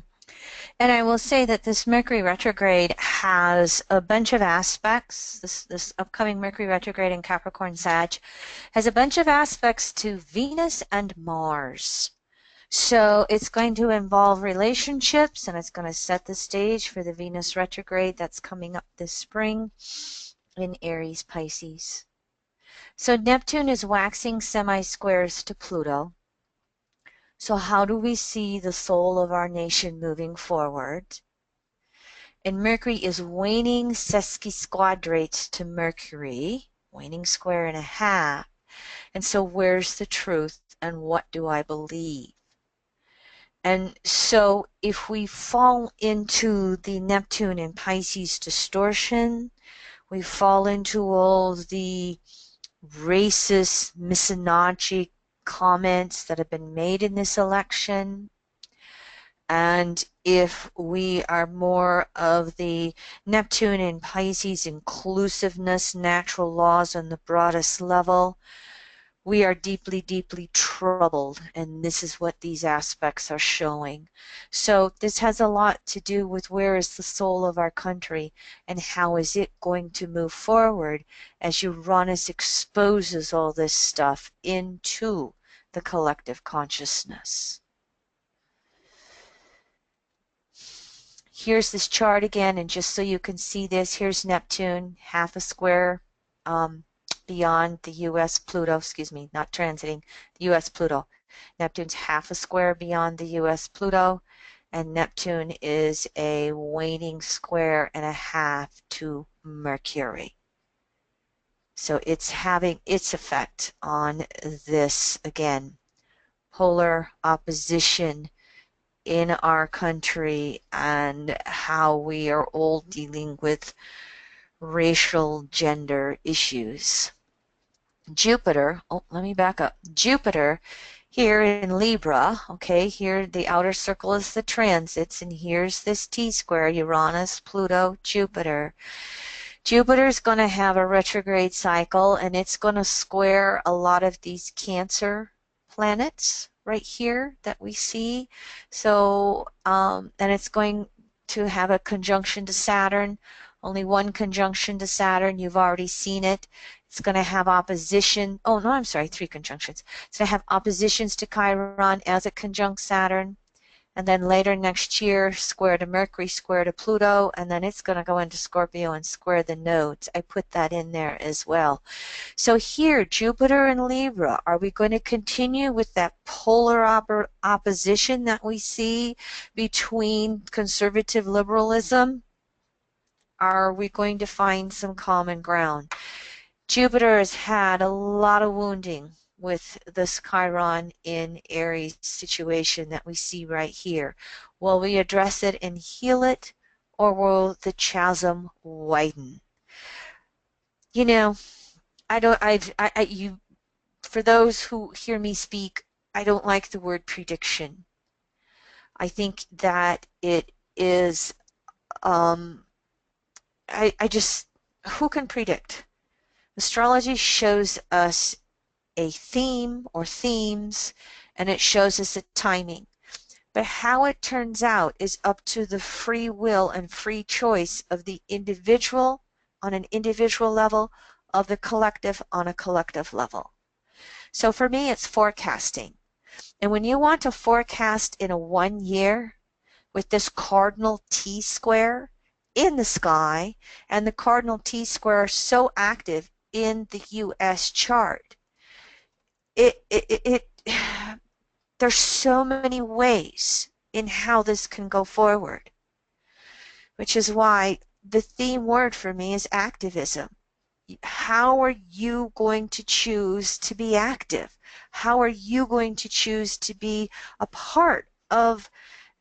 And I will say that this Mercury retrograde has a bunch of aspects. This upcoming Mercury retrograde in Capricorn Sag has a bunch of aspects to Venus and Mars. So it's going to involve relationships, and it's going to set the stage for the Venus retrograde that's coming up this spring in Aries, Pisces. So Neptune is waxing semi-squares to Pluto. So how do we see the soul of our nation moving forward? And Mercury is waning sesquisquadrates to Mercury, waning square and a half. And so where's the truth and what do I believe? And so if we fall into the Neptune and Pisces distortion, we fall into all the racist, misogynistic comments that have been made in this election. And if we are more of the Neptune in Pisces inclusiveness, natural laws on the broadest level, we are deeply, deeply troubled, and this is what these aspects are showing. So this has a lot to do with where is the soul of our country and how is it going to move forward as Uranus exposes all this stuff into the collective consciousness. Here's this chart again, and just so you can see this, here's Neptune, half a square beyond the U.S. Pluto, excuse me, not transiting, the U.S. Pluto. Neptune's half a square beyond the U.S. Pluto, and Neptune is a waning square and a half to Mercury. So it's having its effect on this, again, polar opposition in our country and how we are all dealing with racial gender issues. Jupiter, oh, let me back up. Jupiter here in Libra, okay, here the outer circle is the transits, and here's this T-square, Uranus, Pluto, Jupiter. Jupiter is going to have a retrograde cycle, and it's going to square a lot of these Cancer planets right here that we see. So, and it's going to have a conjunction to Saturn. Only one conjunction to Saturn. You've already seen it. It's going to have opposition. Oh, no, I'm sorry, 3 conjunctions. It's going to have oppositions to Chiron as it conjuncts Saturn. And then later next year, square to Mercury, square to Pluto, and then it's going to go into Scorpio and square the nodes. I put that in there as well. So here, Jupiter and Libra, are we going to continue with that polar opposition that we see between conservative liberalism? Are we going to find some common ground? Jupiter has had a lot of wounding with this Chiron in Aries situation that we see right here. Will we address it and heal it, or will the chasm widen? You know, for those who hear me speak, I don't like the word prediction. I think that it is, who can predict? Astrology shows us a theme or themes, and it shows us a timing. But how it turns out is up to the free will and free choice of the individual on an individual level, of the collective on a collective level. So for me, it's forecasting. And when you want to forecast in a 1 year with this Cardinal T-Square in the sky, and the Cardinal T-Square so active in the U.S. chart, there's so many ways in how this can go forward, which is why the theme word for me is activism. How are you going to choose to be active? How are you going to choose to be a part of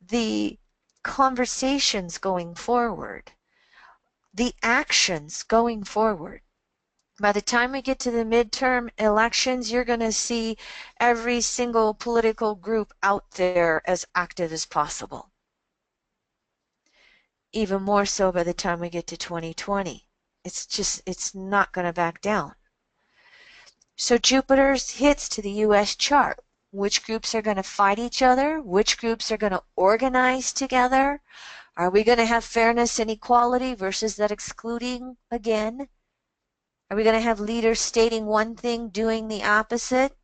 the conversations going forward, the actions going forward? By the time we get to the midterm elections, you're going to see every single political group out there as active as possible. Even more so by the time we get to 2020. It's not going to back down. So Jupiter hits to the U.S. chart. Which groups are going to fight each other? Which groups are going to organize together? Are we going to have fairness and equality versus that excluding again? Are we going to have leaders stating one thing, doing the opposite?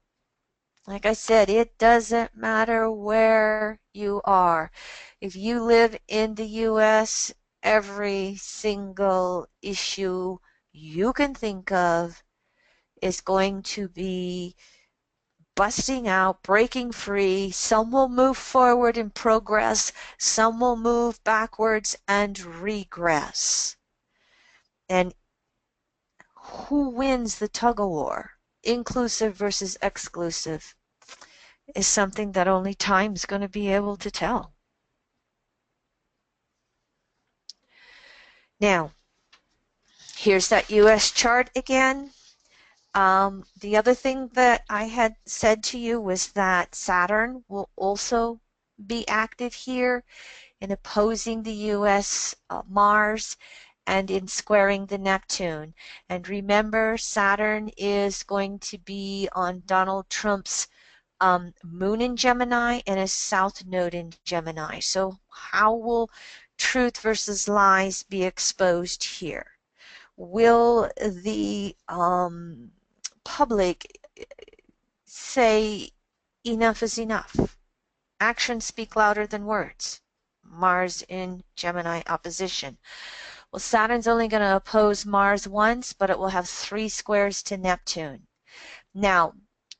Like I said, it doesn't matter where you are. If you live in the U.S., every single issue you can think of is going to be busting out, breaking free. Some will move forward and progress. Some will move backwards and regress. And who wins the tug-of-war, inclusive versus exclusive, is something that only time's going to be able to tell. Now, here's that U.S. chart again. The other thing that I had said to you was that Saturn will also be active here in opposing the U.S. Mars and in squaring the Neptune. And remember, Saturn is going to be on Donald Trump's moon in Gemini and his south node in Gemini. So how will truth versus lies be exposed here? Will the public say enough is enough? Actions speak louder than words. Mars in Gemini opposition. Well, Saturn's only going to oppose Mars once, but it will have 3 squares to Neptune. Now,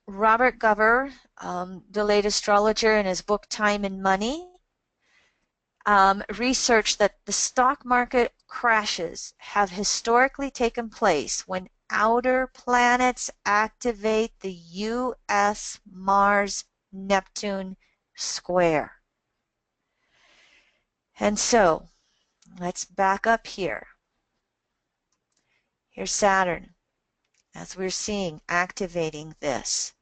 Robert Gover, the late astrologer, in his book Time and Money, researched that the stock market crashes have historically taken place when outer planets activate the U.S. Mars-Neptune square. And so, let's back up here. Here's Saturn, as we're seeing, activating this.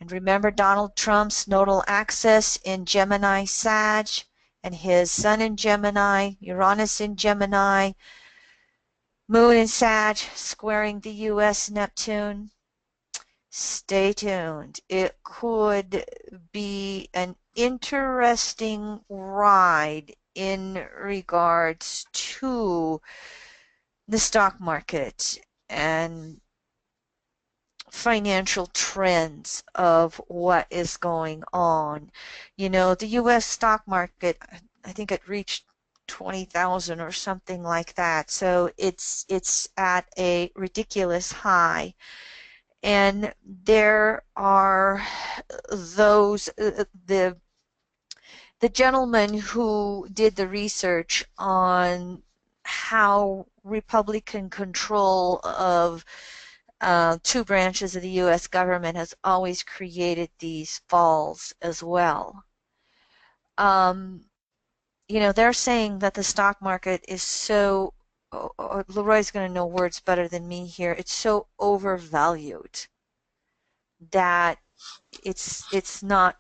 And remember Donald Trump's nodal axis in Gemini Sag, and his Sun in Gemini, Uranus in Gemini, Moon in Sag, squaring the U.S. Neptune. Stay tuned. It could be an interesting ride in regards to the stock market and financial trends of what is going on. You know, the U.S. stock market, I think it reached 20,000 or something like that. So it's at a ridiculous high. And there are those, the gentleman who did the research on how Republican control of 2 branches of the U.S. government has always created these falls as well. You know, they're saying that the stock market is so, Leroy's going to know words better than me here, it's so overvalued that it's not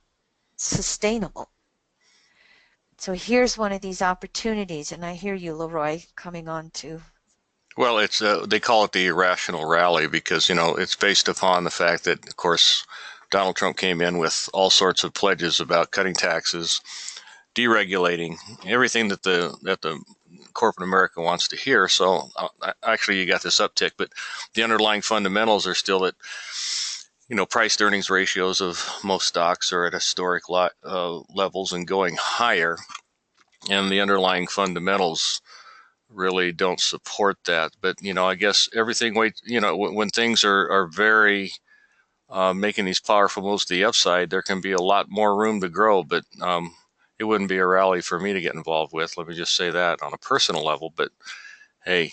sustainable. So here's one of these opportunities, and I hear you, Leroy, coming on to. Well, it's they call it the irrational rally because, you know, it's based upon the fact that, of course, Donald Trump came in with all sorts of pledges about cutting taxes, deregulating, everything that the corporate America wants to hear. So actually, you got this uptick, but the underlying fundamentals are still at, you know, price to earnings ratios of most stocks are at historic levels and going higher, and the underlying fundamentals really don't support that. But, you know, I guess everything, you know, when things are very making these powerful moves to the upside, there can be a lot more room to grow. But it wouldn't be a rally for me to get involved with. Let me just say that on a personal level. But hey,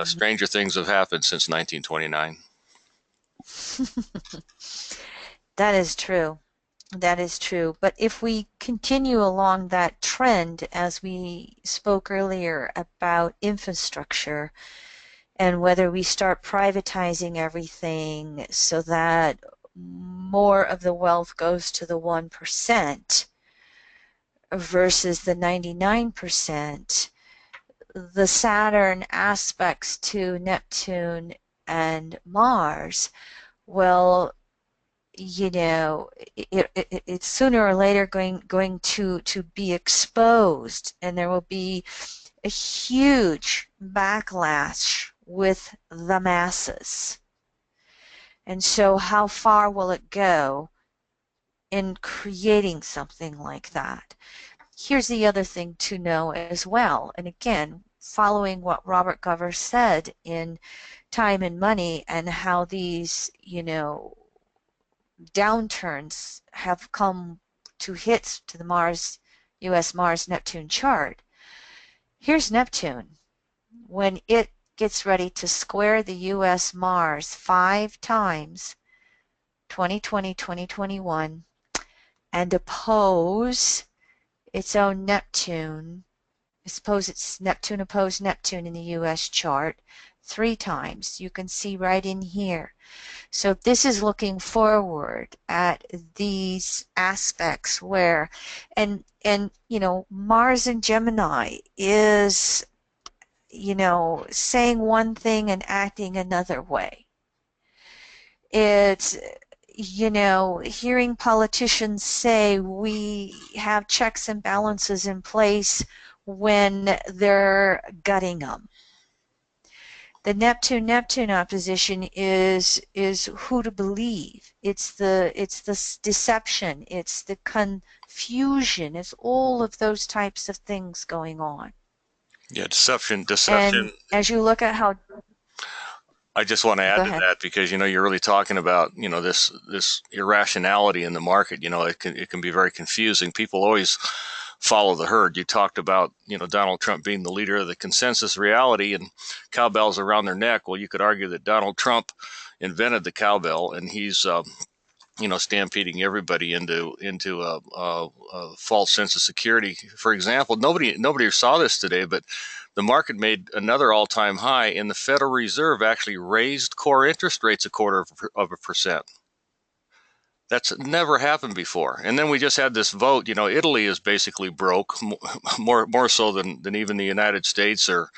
stranger things have happened since 1929. That is true. That is true. But if we continue along that trend, as we spoke earlier about infrastructure and whether we start privatizing everything so that more of the wealth goes to the 1% versus the 99%, the Saturn aspects to Neptune and Mars, well, you know, it's sooner or later going to be exposed, and there will be a huge backlash with the masses. And so how far will it go in creating something like that? Here's the other thing to know as well, and again, following what Robert Gover said in Time and Money and how these, you know, downturns have come to hits to the U.S. Mars-Neptune chart. Here's Neptune. When it gets ready to square the U.S. Mars 5 times, 2020, 2021, and oppose its own Neptune, suppose it's Neptune opposed Neptune in the U.S. chart, 3 times. You can see right in here. So this is looking forward at these aspects where, and Mars in Gemini is, saying one thing and acting another way. It's, hearing politicians say we have checks and balances in place when they're gutting them. The Neptune opposition is who to believe. It's the deception. It's the confusion. It's all of those types of things going on. Yeah, deception. And as you look at how, I just want to go add to ahead. that because you're really talking about this irrationality in the market. It can be very confusing. People always follow the herd. You talked about Donald Trump being the leader of the consensus reality and cowbells around their neck. Well, you could argue that Donald Trump invented the cowbell, and he's stampeding everybody into a false sense of security. For example, nobody saw this today, but the market made another all-time high, and the Federal Reserve actually raised core interest rates 0.25%. That's never happened before. And then we just had this vote. Italy is basically broke, more so than even the United States or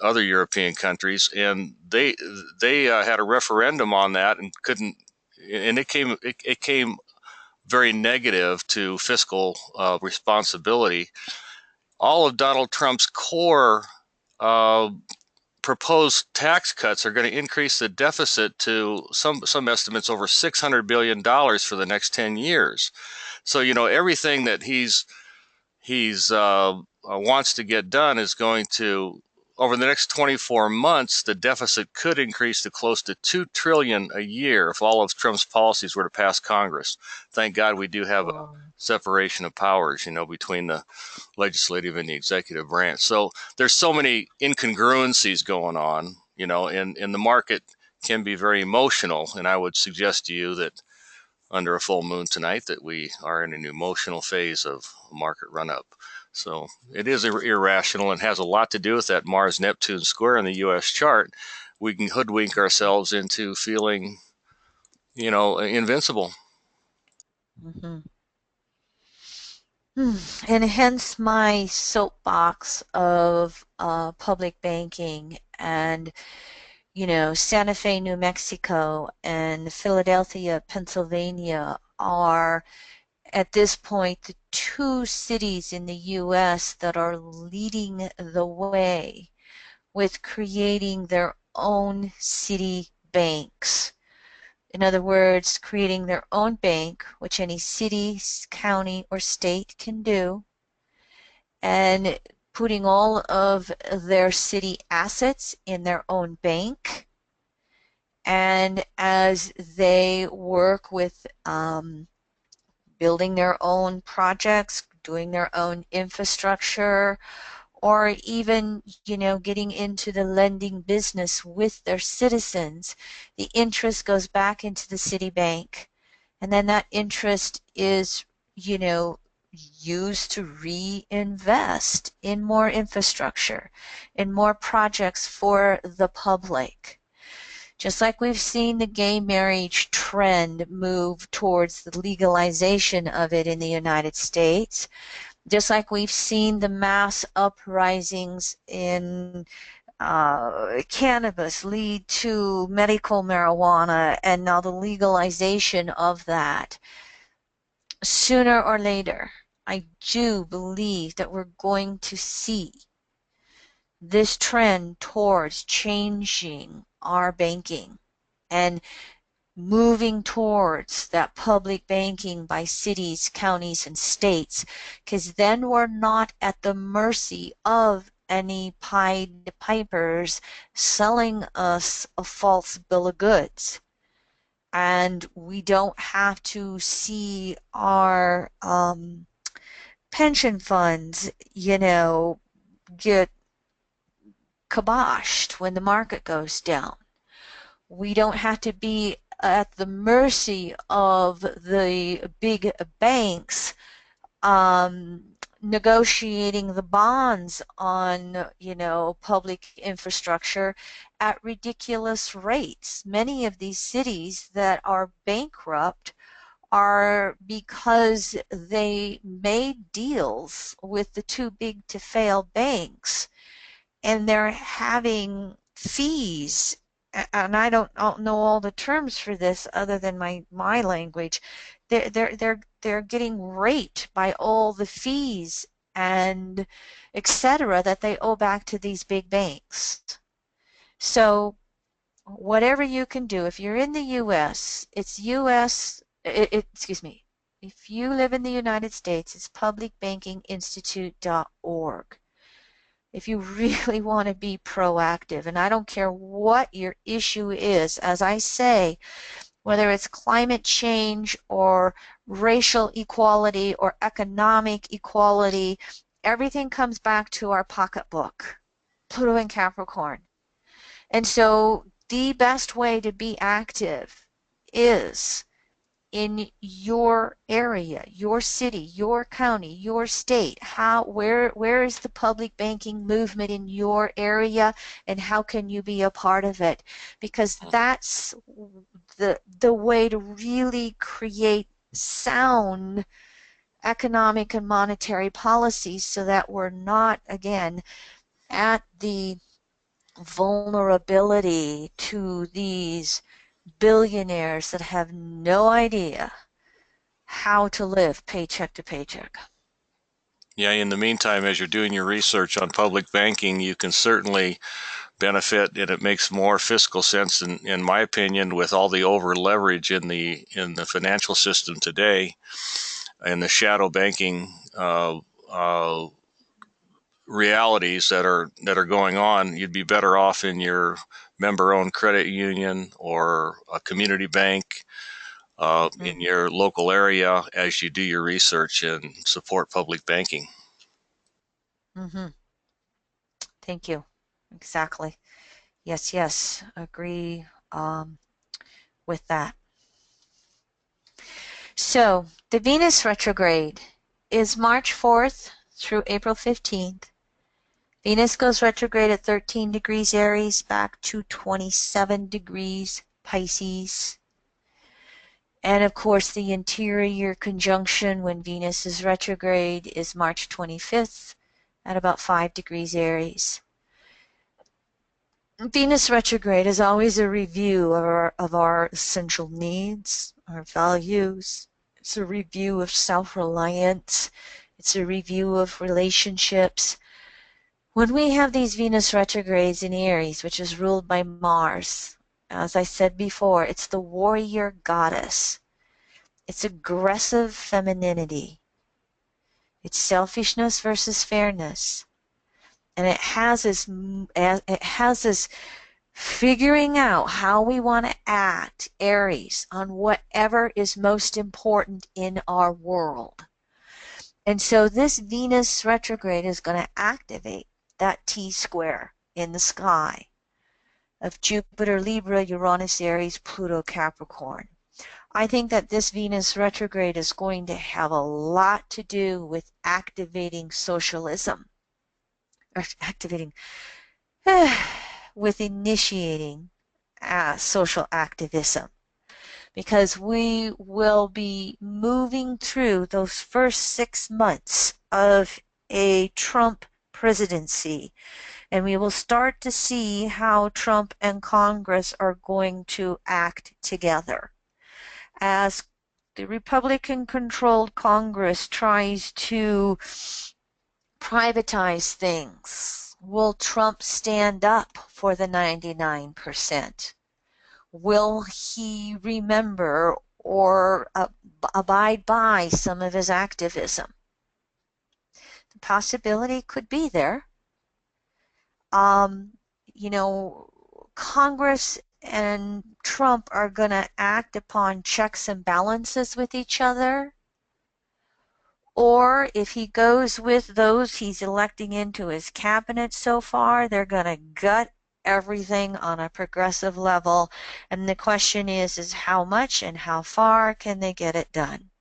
other European countries, and they had a referendum on that and couldn't. And it came very negative to fiscal responsibility. All of Donald Trump's core uh, proposed tax cuts are going to increase the deficit to some estimates over $600 billion for the next 10 years. So everything that he's wants to get done is going to, over the next 24 months, the deficit could increase to close to $2 trillion a year if all of Trump's policies were to pass Congress. Thank God we do have a separation of powers, between the legislative and the executive branch. So there's so many incongruencies going on, and the market can be very emotional. And I would suggest to you that under a full moon tonight that we are in an emotional phase of market run up. So it is irrational and has a lot to do with that Mars-Neptune square in the U.S. chart. We can hoodwink ourselves into feeling, invincible. Mm-hmm. And hence my soapbox of public banking and, Santa Fe, New Mexico and Philadelphia, Pennsylvania are at this point the 2 cities in the U.S. that are leading the way with creating their own city banks. In other words, creating their own bank, which any city, county, or state can do, and putting all of their city assets in their own bank. And as they work with building their own projects, doing their own infrastructure, or even, getting into the lending business with their citizens, the interest goes back into the city bank. And then that interest is, used to reinvest in more infrastructure, in more projects for the public. Just like we've seen the gay marriage trend move towards the legalization of it in the United States, just like we've seen the mass uprisings in cannabis lead to medical marijuana and now the legalization of that, sooner or later, I do believe that we're going to see this trend towards changing our banking and moving towards that public banking by cities, counties, and states, because then we're not at the mercy of any Pied Pipers selling us a false bill of goods. And we don't have to see our pension funds, get kiboshed when the market goes down. We don't have to be at the mercy of the big banks negotiating the bonds on, public infrastructure at ridiculous rates. Many of these cities that are bankrupt are because they made deals with the too big to fail banks, and they're having fees, and I don't know all the terms for this other than my language. They're getting raped by all the fees and etc. that they owe back to these big banks. So whatever you can do, if you're in the US, it's excuse me, if you live in the United States, it's publicbankinginstitute.org. If you really want to be proactive, and I don't care what your issue is, as I say, whether it's climate change or racial equality or economic equality, everything comes back to our pocketbook, Pluto and Capricorn. And so the best way to be active is in your area, your city, your county, your state. Where is the public banking movement in your area, and how can you be a part of it? Because that's the way to really create sound economic and monetary policies, so that we're not, again, at the vulnerability to these billionaires that have no idea how to live paycheck to paycheck. Yeah, in the meantime, as you're doing your research on public banking, you can certainly benefit, and it makes more fiscal sense, in my opinion, with all the over leverage in the financial system today, and the shadow banking realities that are going on. You'd be better off in your member-owned credit union or a community bank in your local area as you do your research and support public banking. Mm-hmm. Thank you. Exactly. Yes, yes. Agree with that. So the Venus retrograde is March 4th through April 15th. Venus goes retrograde at 13 degrees Aries back to 27 degrees Pisces. And of course, the interior conjunction when Venus is retrograde is March 25th at about 5 degrees Aries. Venus retrograde is always a review of our essential needs, our values. It's a review of self-reliance. It's a review of relationships. When we have these Venus retrogrades in Aries, which is ruled by Mars, as I said before, it's the warrior goddess. It's aggressive femininity. It's selfishness versus fairness. And it has this figuring out how we want to act, Aries, on whatever is most important in our world. And so this Venus retrograde is going to activate that T-square in the sky of Jupiter, Libra, Uranus, Aries, Pluto, Capricorn. I think that this Venus retrograde is going to have a lot to do with activating socialism, or with initiating social activism, because we will be moving through those first 6 months of a Trump presidency, and we will start to see how Trump and Congress are going to act together as the Republican-controlled Congress tries to privatize things. Will Trump stand up for the 99%? Will he remember or abide by some of his activism? The possibility could be there. Congress and Trump are going to act upon checks and balances with each other. Or if he goes with those he's electing into his cabinet so far, they're going to gut everything on a progressive level. And the question is how much and how far can they get it done?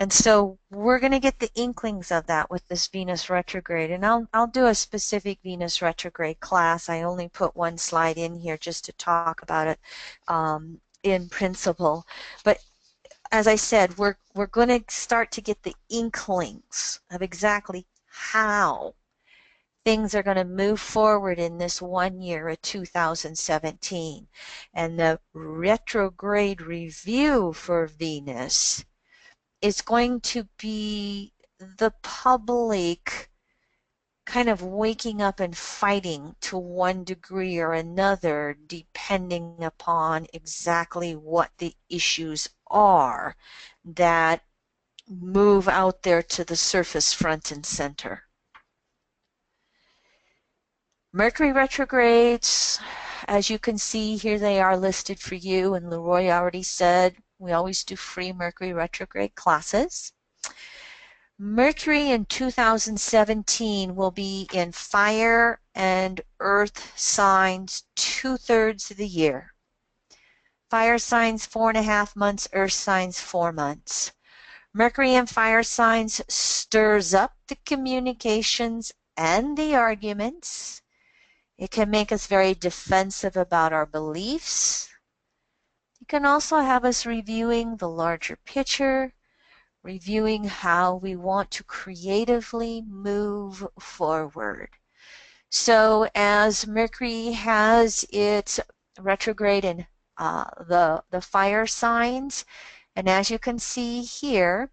And so we're going to get the inklings of that with this Venus retrograde. And I'll do a specific Venus retrograde class. I only put one slide in here just to talk about it in principle. But as I said, we're going to start to get the inklings of exactly how things are going to move forward in this 1 year of 2017. And the retrograde review for Venus is going to be the public kind of waking up and fighting to one degree or another, depending upon exactly what the issues are that move out there to the surface front and center. Mercury retrogrades, as you can see here, they are listed for you, and Leroy already said we always do free Mercury retrograde classes. Mercury in 2017 will be in fire and earth signs 2/3 of the year. Fire signs 4.5 months, earth signs 4 months. Mercury in fire signs stirs up the communications and the arguments. It can make us very defensive about our beliefs. It can also have us reviewing the larger picture, reviewing how we want to creatively move forward. So as Mercury has its retrograde in the fire signs, and as you can see here,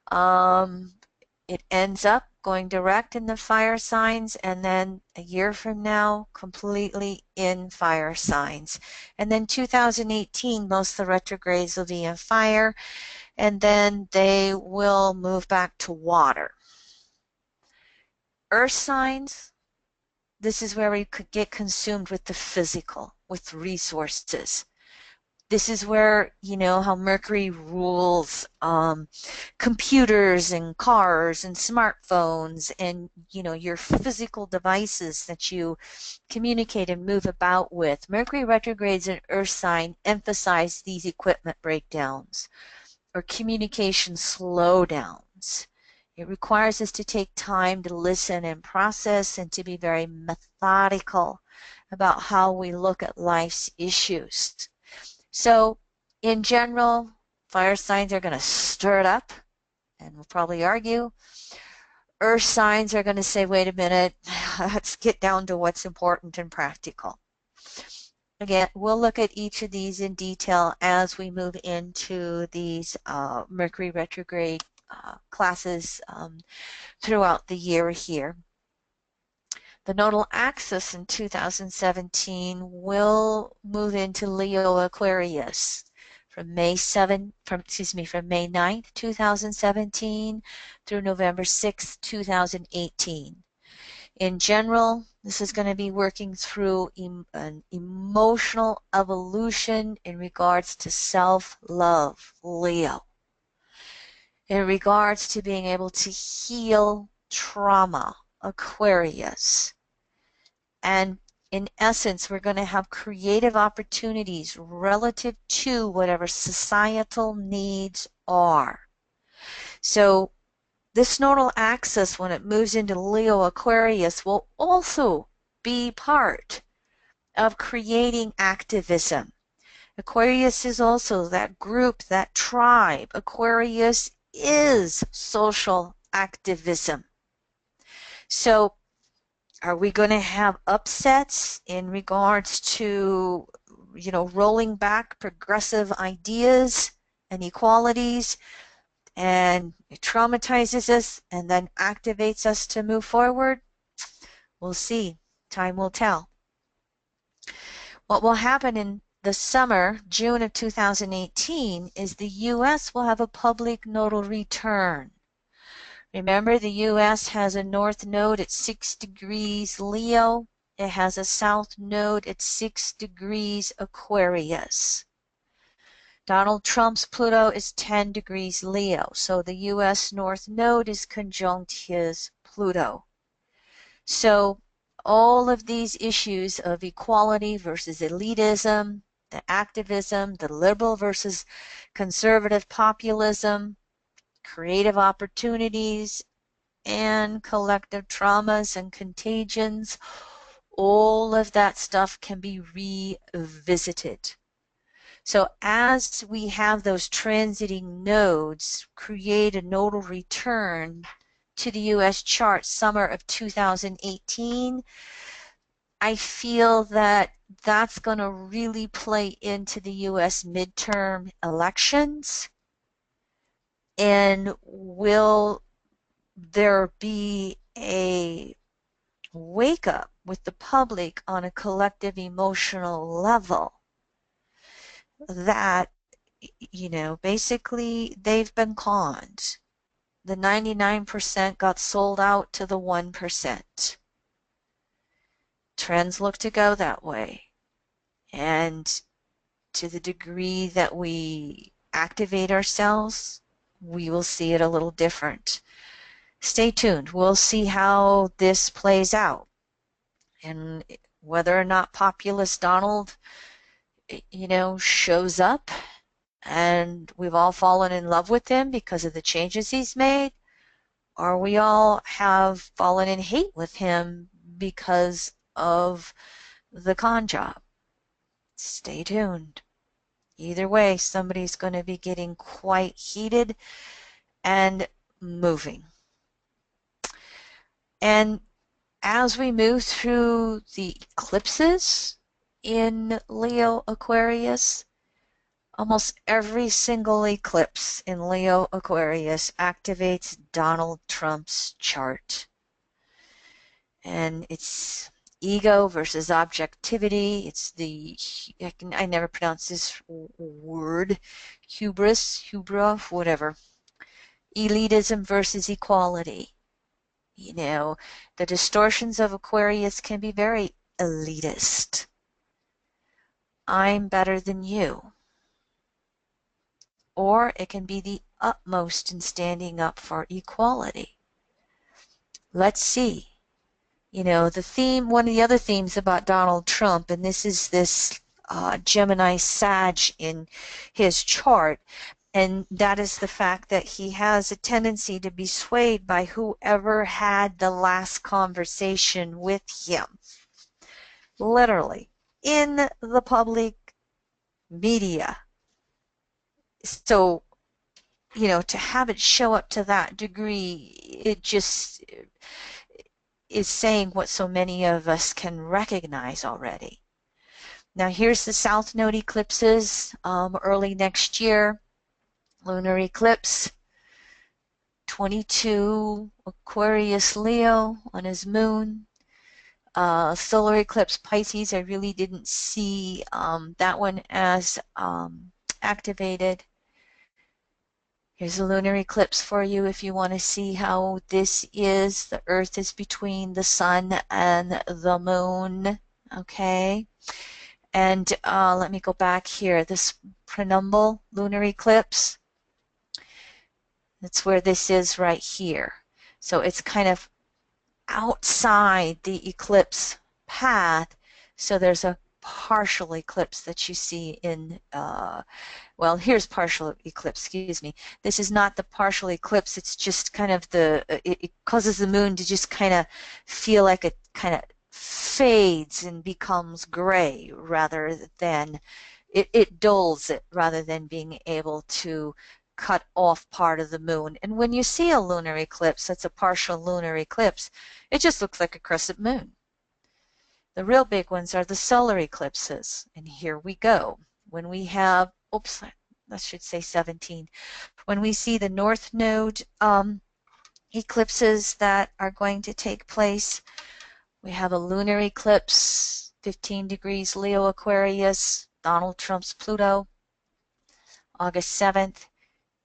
it ends up going direct in the fire signs, and then a year from now, completely in fire signs. And then 2018, most of the retrogrades will be in fire, and then they will move back to water. Earth signs, this is where we could get consumed with the physical, with resources. This is where, you know, how Mercury rules computers and cars and smartphones and, you know, your physical devices that you communicate and move about with. Mercury retrogrades in Earth sign emphasize these equipment breakdowns or communication slowdowns. It requires us to take time to listen and process and to be very methodical about how we look at life's issues. So in general, fire signs are going to stir it up, and we'll probably argue. Earth signs are going to say, wait a minute, let's get down to what's important and practical. Again, we'll look at each of these in detail as we move into these Mercury retrograde classes throughout the year here. The nodal axis in 2017 will move into Leo Aquarius from May 9th, 2017 through November 6th, 2018. In general, this is going to be working through an emotional evolution in regards to self-love, Leo. In regards to being able to heal trauma, Aquarius. And in essence, we're going to have creative opportunities relative to whatever societal needs are. So this nodal axis, when it moves into Leo Aquarius, will also be part of creating activism. Aquarius is also that group, that tribe. Aquarius is social activism. So are we going to have upsets in regards to, you know, rolling back progressive ideas and equalities, and it traumatizes us and then activates us to move forward? We'll see. Time will tell. What will happen in the summer, June of 2018, is the U.S. will have a public nodal return. Remember, the U.S. has a north node at 6 degrees Leo. It has a south node at 6 degrees Aquarius. Donald Trump's Pluto is 10 degrees Leo, so the U.S. north node is conjunct his Pluto. So all of these issues of equality versus elitism, the activism, the liberal versus conservative populism, creative opportunities, and collective traumas and contagions, all of that stuff can be revisited. So as we have those transiting nodes create a nodal return to the US chart summer of 2018, I feel that that's going to really play into the US midterm elections. And will there be a wake up with the public on a collective emotional level that, basically they've been conned. The 99% got sold out to the 1%. Trends look to go that way. And to the degree that we activate ourselves, we will see it a little different. Stay tuned. We'll see how this plays out. And whether or not populist Donald, shows up and we've all fallen in love with him because of the changes he's made, or we all have fallen in hate with him because of the con job. Stay tuned. Either way, somebody's going to be getting quite heated and moving. And as we move through the eclipses in Leo Aquarius, almost every single eclipse in Leo Aquarius activates Donald Trump's chart. And it's ego versus objectivity. It's I never pronounce this word, hubra, whatever. Elitism versus equality. The distortions of Aquarius can be very elitist. I'm better than you. Or it can be the utmost in standing up for equality. Let's see. The theme, one of the other themes about Donald Trump, and this is this Gemini Sag in his chart, and that is the fact that he has a tendency to be swayed by whoever had the last conversation with him. Literally, in the public media. So, to have it show up to that degree, it just is saying what so many of us can recognize already. Now, here's the South Node eclipses early next year. Lunar eclipse, 22 Aquarius Leo on his moon. Solar eclipse Pisces, I really didn't see that one as activated. Here's a lunar eclipse for you if you want to see how this is. The Earth is between the Sun and the Moon. Okay. And let me go back here. This penumbral lunar eclipse, that's where this is right here. So it's kind of outside the eclipse path. So there's a partial eclipse that you see in well, here's partial eclipse, excuse me. This is not the partial eclipse, it's just kind of it causes the moon to just kind of feel like it kind of fades and becomes gray rather than, it dulls it rather than being able to cut off part of the moon. And when you see a lunar eclipse, that's a partial lunar eclipse, it just looks like a crescent moon. The real big ones are the solar eclipses. And here we go. When we have, oops, I should say 17. When we see the North Node eclipses that are going to take place, we have a lunar eclipse, 15 degrees Leo Aquarius, Donald Trump's Pluto, August 7th.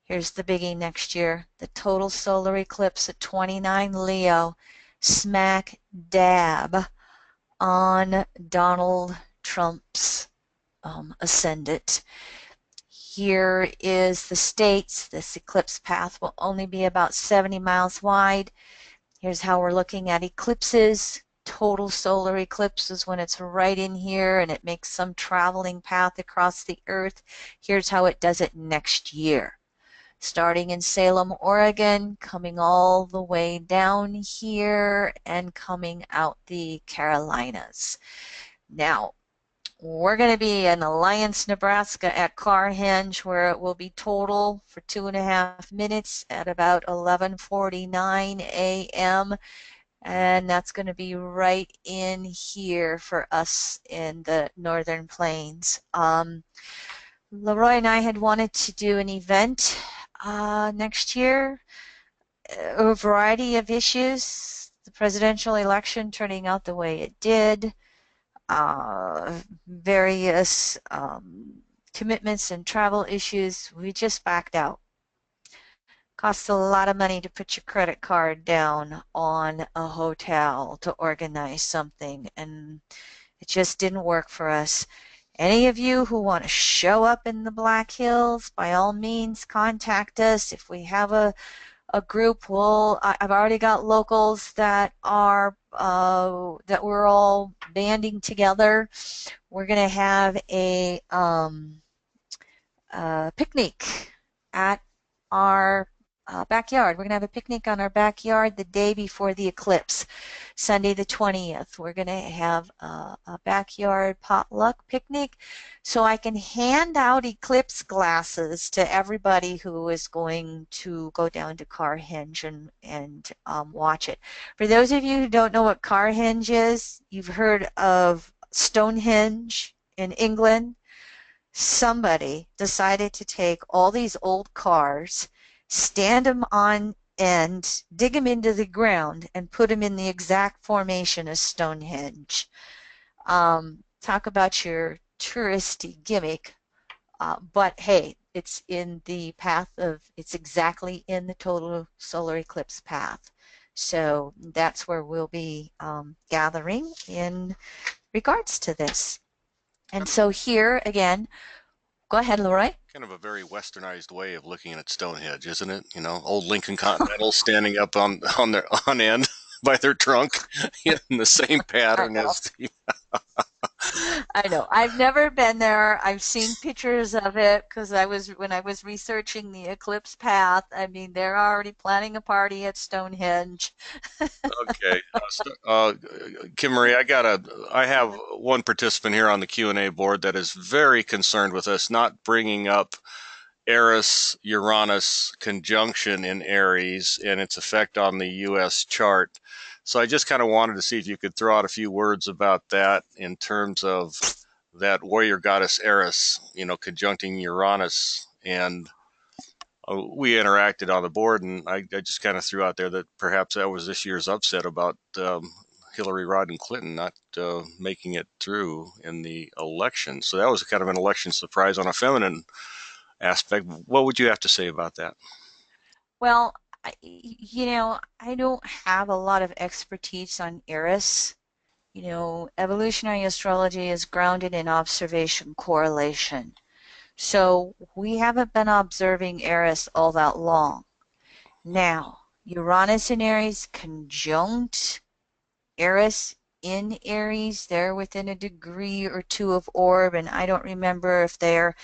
Here's the biggie next year, the total solar eclipse at 29 Leo, smack dab on Donald Trump's ascendant. Here is the states. This eclipse path will only be about 70 miles wide. Here's how we're looking at eclipses. Total solar eclipses when it's right in here and it makes some traveling path across the Earth. Here's how it does it next year. starting in Salem, Oregon, coming all the way down here and coming out the Carolinas. Now, we're going to be in Alliance, Nebraska at Carhenge, where it will be total for 2.5 minutes at about 11:49 a.m. And that's going to be right in here for us in the Northern Plains. Leroy and I had wanted to do an event next year, a variety of issues, the presidential election turning out the way it did, various commitments and travel issues. We just backed out. Costs a lot of money to put your credit card down on a hotel to organize something, and it just didn't work for us. Any of you who want to show up in the Black Hills, by all means, contact us. If we have a group, I've already got locals that are that we're all banding together. We're going to have a picnic at our backyard. We're going to have a picnic on our backyard the day before the eclipse, Sunday the 20th. We're going to have a backyard potluck picnic, so I can hand out eclipse glasses to everybody who is going to go down to Carhenge and watch it. For those of you who don't know what Carhenge is, you've heard of Stonehenge in England. Somebody decided to take all these old cars, stand them on end, dig them into the ground, and put them in the exact formation as Stonehenge. Talk about your touristy gimmick, but hey, it's in the path of, it's exactly in the total solar eclipse path. So that's where we'll be gathering in regards to this. And so here again, go ahead, Leroy. Kind of a very westernized way of looking at Stonehenge, isn't it? You know, old Lincoln Continentals standing up on their on end by their trunk in the same pattern as the. I know. I've never been there. I've seen pictures of it because when I was researching the eclipse path. I mean, they're already planning a party at Stonehenge. Okay, Kim Marie, I have one participant here on the Q&A board that is very concerned with us not bringing up Eris-Uranus conjunction in Aries and its effect on the U.S. chart. So I just kind of wanted to see if you could throw out a few words about that in terms of that warrior goddess Eris, conjuncting Uranus. And we interacted on the board, and I just kind of threw out there that perhaps that was this year's upset about Hillary Rodham Clinton not making it through in the election. So that was kind of an election surprise on a feminine aspect. What would you have to say about that? Well, I don't have a lot of expertise on Eris. Evolutionary astrology is grounded in observation correlation. So we haven't been observing Eris all that long. Now, Uranus in Aries conjunct Eris in Aries. They're within a degree or two of orb, and I don't remember if they're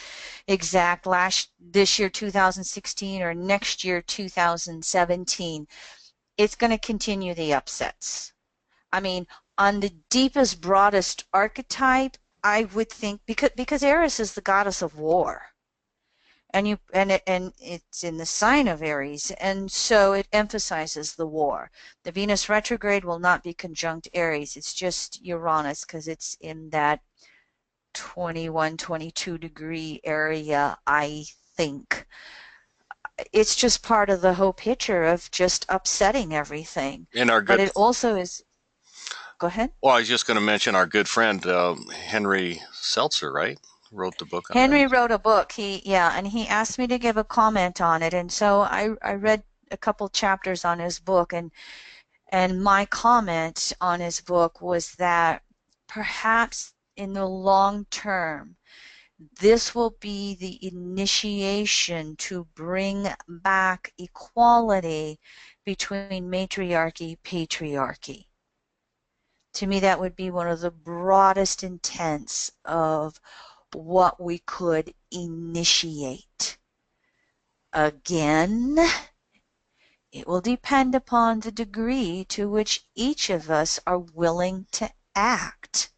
exact this year 2016 or next year 2017. It's going to continue the upsets. I mean, on the deepest, broadest archetype, I would think because Eris is the goddess of war, and it's in the sign of Aries, and so it emphasizes the war. The Venus retrograde will not be conjunct Aries. It's just Uranus because it's in that 21, 22 degree area, I think. It's just part of the whole picture of just upsetting everything. But it also is. Go ahead. Well, I was just going to mention our good friend Henry Seltzer, right? Wrote the book on Henry that. wrote a book. And he asked me to give a comment on it, and so I read a couple chapters on his book, and my comment on his book was that perhaps in the long term, this will be the initiation to bring back equality between matriarchy, patriarchy. To me, that would be one of the broadest intents of what we could initiate. Again, it will depend upon the degree to which each of us are willing to act,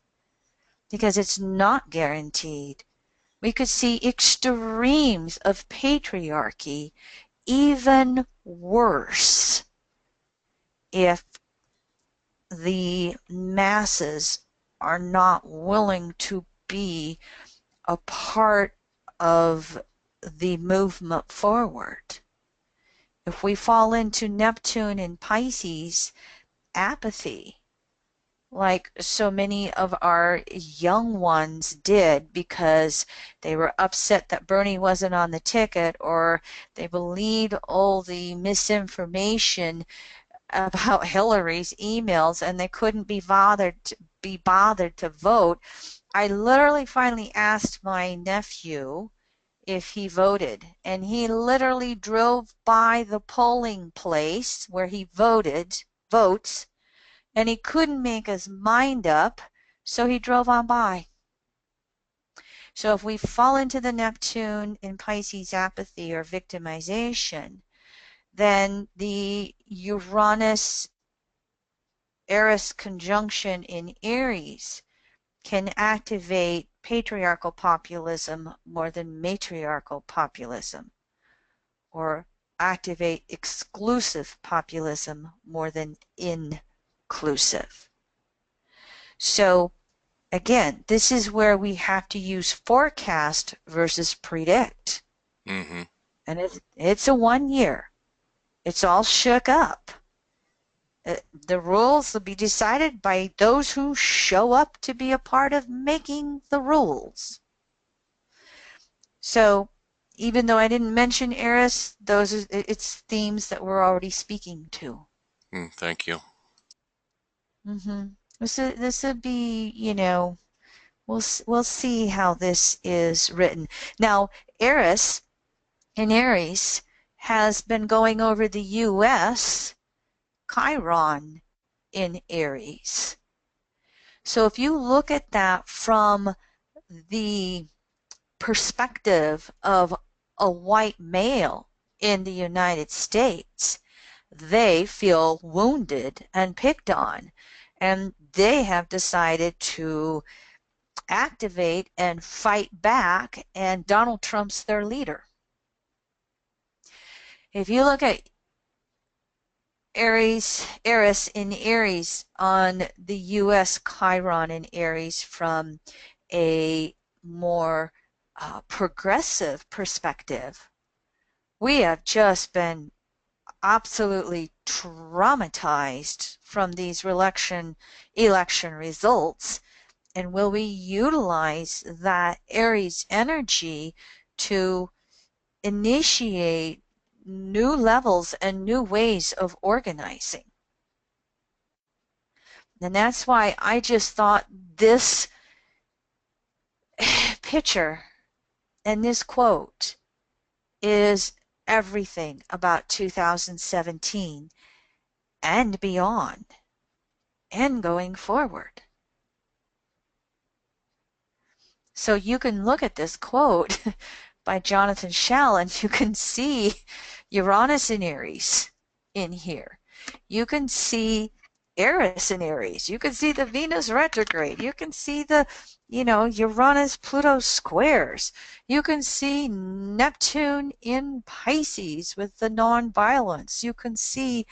because it's not guaranteed. We could see extremes of patriarchy, even worse, if the masses are not willing to be a part of the movement forward. If we fall into Neptune and Pisces apathy, like so many of our young ones did because they were upset that Bernie wasn't on the ticket, or they believed all the misinformation about Hillary's emails and they couldn't be bothered to vote. I literally finally asked my nephew if he voted, and he literally drove by the polling place where he votes, and he couldn't make his mind up, so he drove on by. So if we fall into the Neptune in Pisces apathy or victimization, then the Uranus Eris conjunction in Aries can activate patriarchal populism more than matriarchal populism, or activate exclusive populism more than inclusive. So again, this is where we have to use forecast versus predict. Mm-hmm. And it's a 1 year. It's all shook up. The rules will be decided by those who show up to be a part of making the rules. So even though I didn't mention Eris, it's themes that we're already speaking to. Thank you. Mm-hmm. This would be, we'll see how this is written. Now, Eris in Aries has been going over the U.S. Chiron in Aries. So if you look at that from the perspective of a white male in the United States, they feel wounded and picked on, and they have decided to activate and fight back, and Donald Trump's their leader. If you look at Eris in Aries on the U.S. Chiron in Aries from a more progressive perspective, we have just been absolutely traumatized from these election results. And will we utilize that Aries energy to initiate new levels and new ways of organizing? And that's why I just thought this picture and this quote is everything about 2017 and beyond and going forward. So you can look at this quote by Jonathan Shell and you can see Uranus in Aries in here. You can see Eris in Aries. You can see the Venus retrograde. You can see the, Uranus-Pluto squares. You can see Neptune in Pisces with the non-violence. You can see,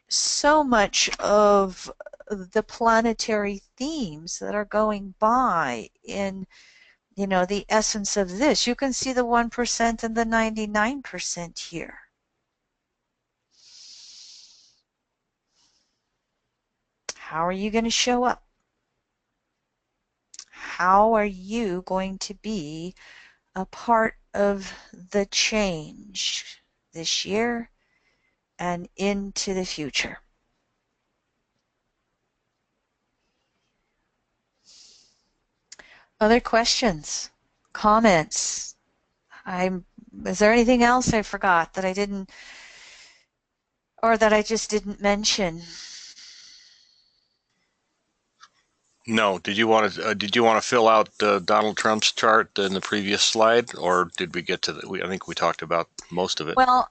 so much of the planetary themes that are going by in, the essence of this. You can see the 1% and the 99% here. How are you going to show up? How are you going to be a part of the change this year and into the future? Other questions, comments? Is there anything else I forgot that I didn't, or that I just didn't mention? No. Did you want to fill out Donald Trump's chart in the previous slide, or did we get to the? I think we talked about most of it. Well,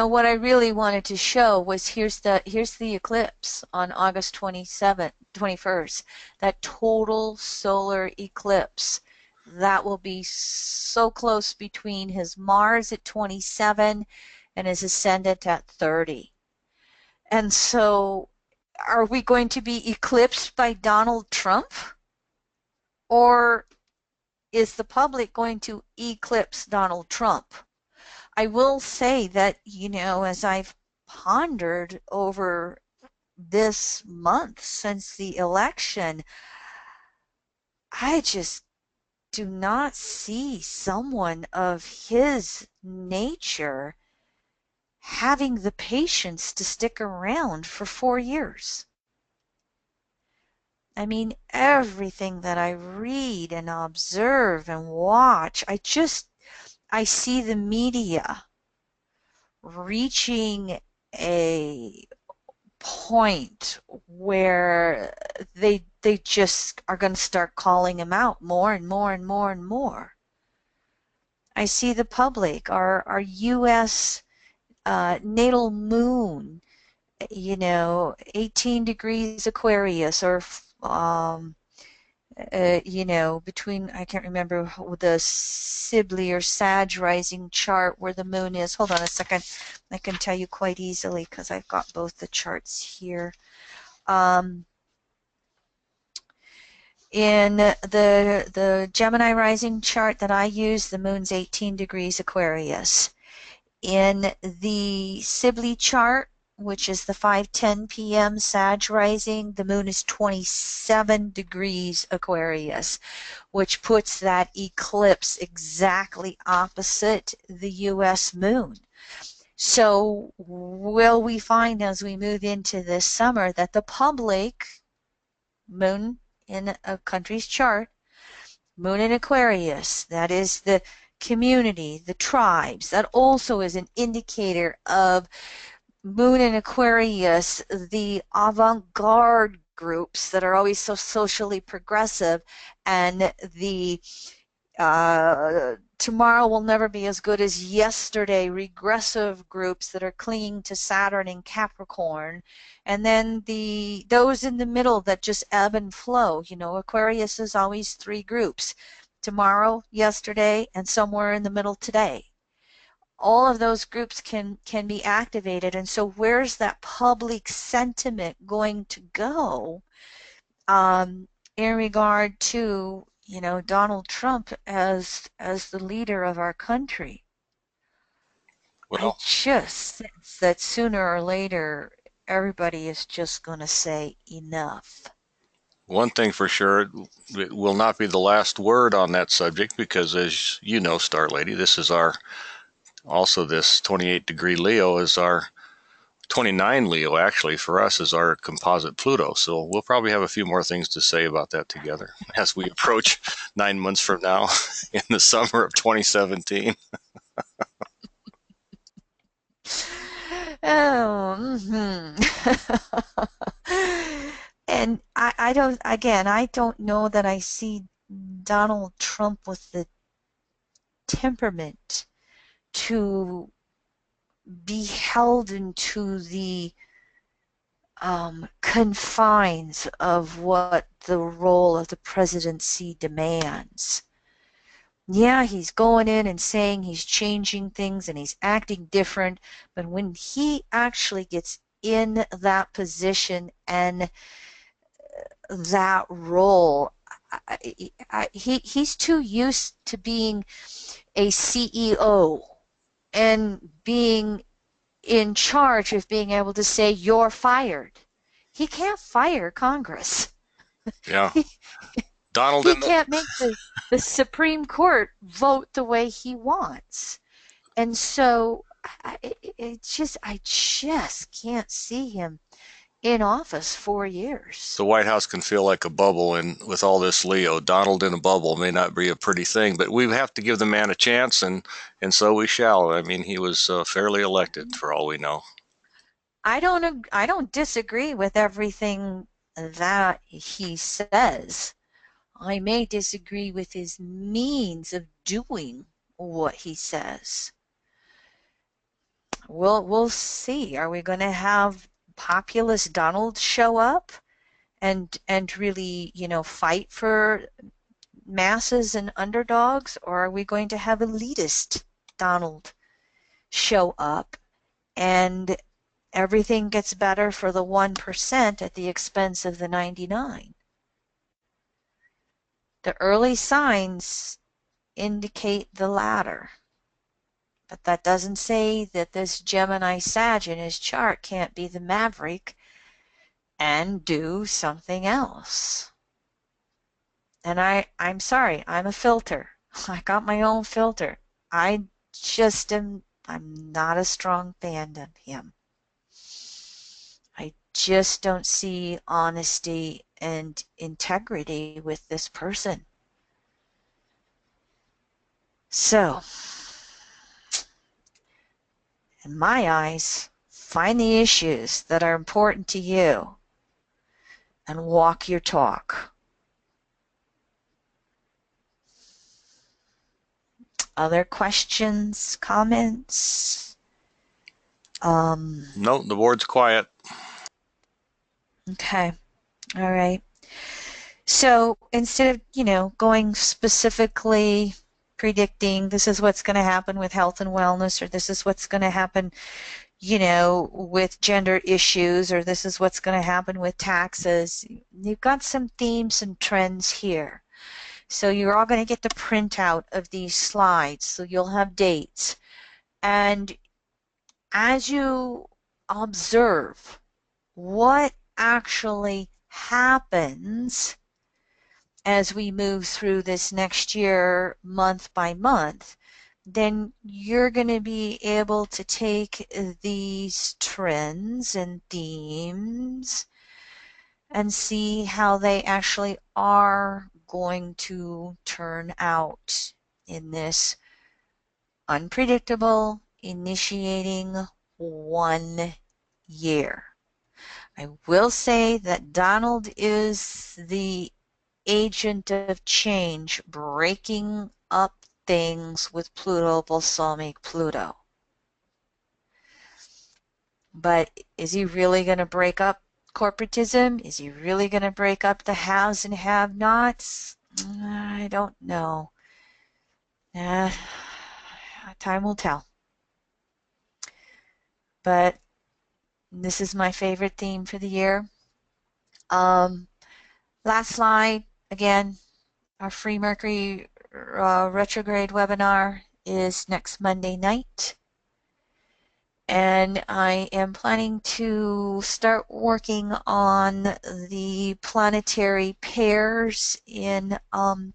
what I really wanted to show was here's the eclipse on August 27th, 21st. That total solar eclipse. That will be so close between his Mars at 27 and his ascendant at 30. And so, are we going to be eclipsed by Donald Trump? Or is the public going to eclipse Donald Trump? I will say that, as I've pondered over this month since the election, I just do not see someone of his nature having the patience to stick around for 4 years. I mean, everything that I read and observe and watch, I see the media reaching a point where they just are going to start calling him out more and more and more and more. I see the public, our U.S. Natal moon, 18 degrees Aquarius, or between, I can't remember the Sibley or Sag rising chart where the moon is. Hold on a second. I can tell you quite easily because I've got both the charts here. In the Gemini rising chart that I use, the moon's 18 degrees Aquarius. In the Sibley chart, which is the 5:10 p.m. Sag rising, the moon is 27 degrees Aquarius, which puts that eclipse exactly opposite the U.S. moon. So will we find as we move into this summer that the public, moon in a country's chart, moon in Aquarius, that is the community, the tribes, that also is an indicator of moon in Aquarius, the avant-garde groups that are always so socially progressive, and the tomorrow will never be as good as yesterday regressive groups that are clinging to Saturn in Capricorn, and then those in the middle that just ebb and flow. Aquarius is always three groups: tomorrow, yesterday, and somewhere in the middle today. All of those groups can be activated, and so where's that public sentiment going to go in regard to Donald Trump as the leader of our country? I Well, just sense that sooner or later everybody is just going to say enough. one thing for sure, it will not be the last word on that subject because, as you know, Star Lady, this 28-degree Leo is our 29 Leo, actually, for us, is our composite Pluto. So we'll probably have a few more things to say about that together as we approach 9 months from now in the summer of 2017. Oh, and I don't know that I see Donald Trump with the temperament to be held into the confines of what the role of the presidency demands. Yeah, he's going in and saying he's changing things and he's acting different, but when he actually gets in that position and that role, he's too used to being a CEO and being in charge of being able to say you're fired. He can't fire Congress. Yeah. He, Donald he in the can't make the Supreme Court vote the way he wants. And so I just can't see him in office 4 years. the White House can feel like a bubble, and with all this Leo, Donald in a bubble may not be a pretty thing, but we have to give the man a chance, and so we shall. I mean, he was fairly elected for all we know. I don't disagree with everything that he says. I may disagree with his means of doing what he says. We'll see. Are we going to have populist Donald show up and really, fight for masses and underdogs, or are we going to have elitist Donald show up and everything gets better for the 1% at the expense of the 99? The early signs indicate the latter. But that doesn't say that this Gemini Sag in his chart can't be the maverick and do something else. And I'm sorry, I'm a filter. I got my own filter. I'm not a strong fan of him. I just don't see honesty and integrity with this person. So, in my eyes, find the issues that are important to you and walk your talk. Other questions, comments? No, the board's quiet. Okay. All right. So instead of, going specifically predicting this is what's going to happen with health and wellness, or this is what's going to happen, with gender issues, or this is what's going to happen with taxes, you've got some themes and trends here. So you're all going to get the printout of these slides, so you'll have dates. And as you observe what actually happens as we move through this next year, month by month, then you're going to be able to take these trends and themes and see how they actually are going to turn out in this unpredictable initiating 1 year. I will say that Donald is the agent of change, breaking up things with Pluto, balsamic Pluto. But is he really going to break up corporatism? Is he really going to break up the haves and have-nots? I don't know. Time will tell. But this is my favorite theme for the year. Last slide, again, our free Mercury retrograde webinar is next Monday night. And I am planning to start working on the planetary pairs in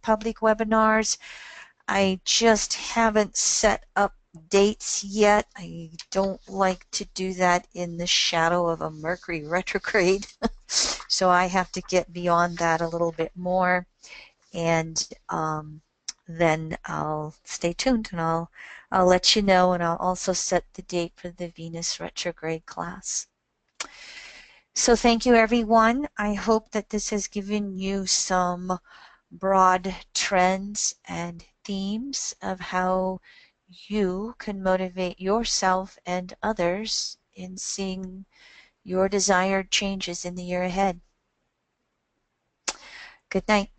public webinars. I just haven't set up dates yet. I don't like to do that in the shadow of a Mercury retrograde. So I have to get beyond that a little bit more. And then I'll stay tuned and I'll let you know, and I'll also set the date for the Venus retrograde class. So thank you, everyone. I hope that this has given you some broad trends and themes of how you can motivate yourself and others in seeing your desired changes in the year ahead. Good night.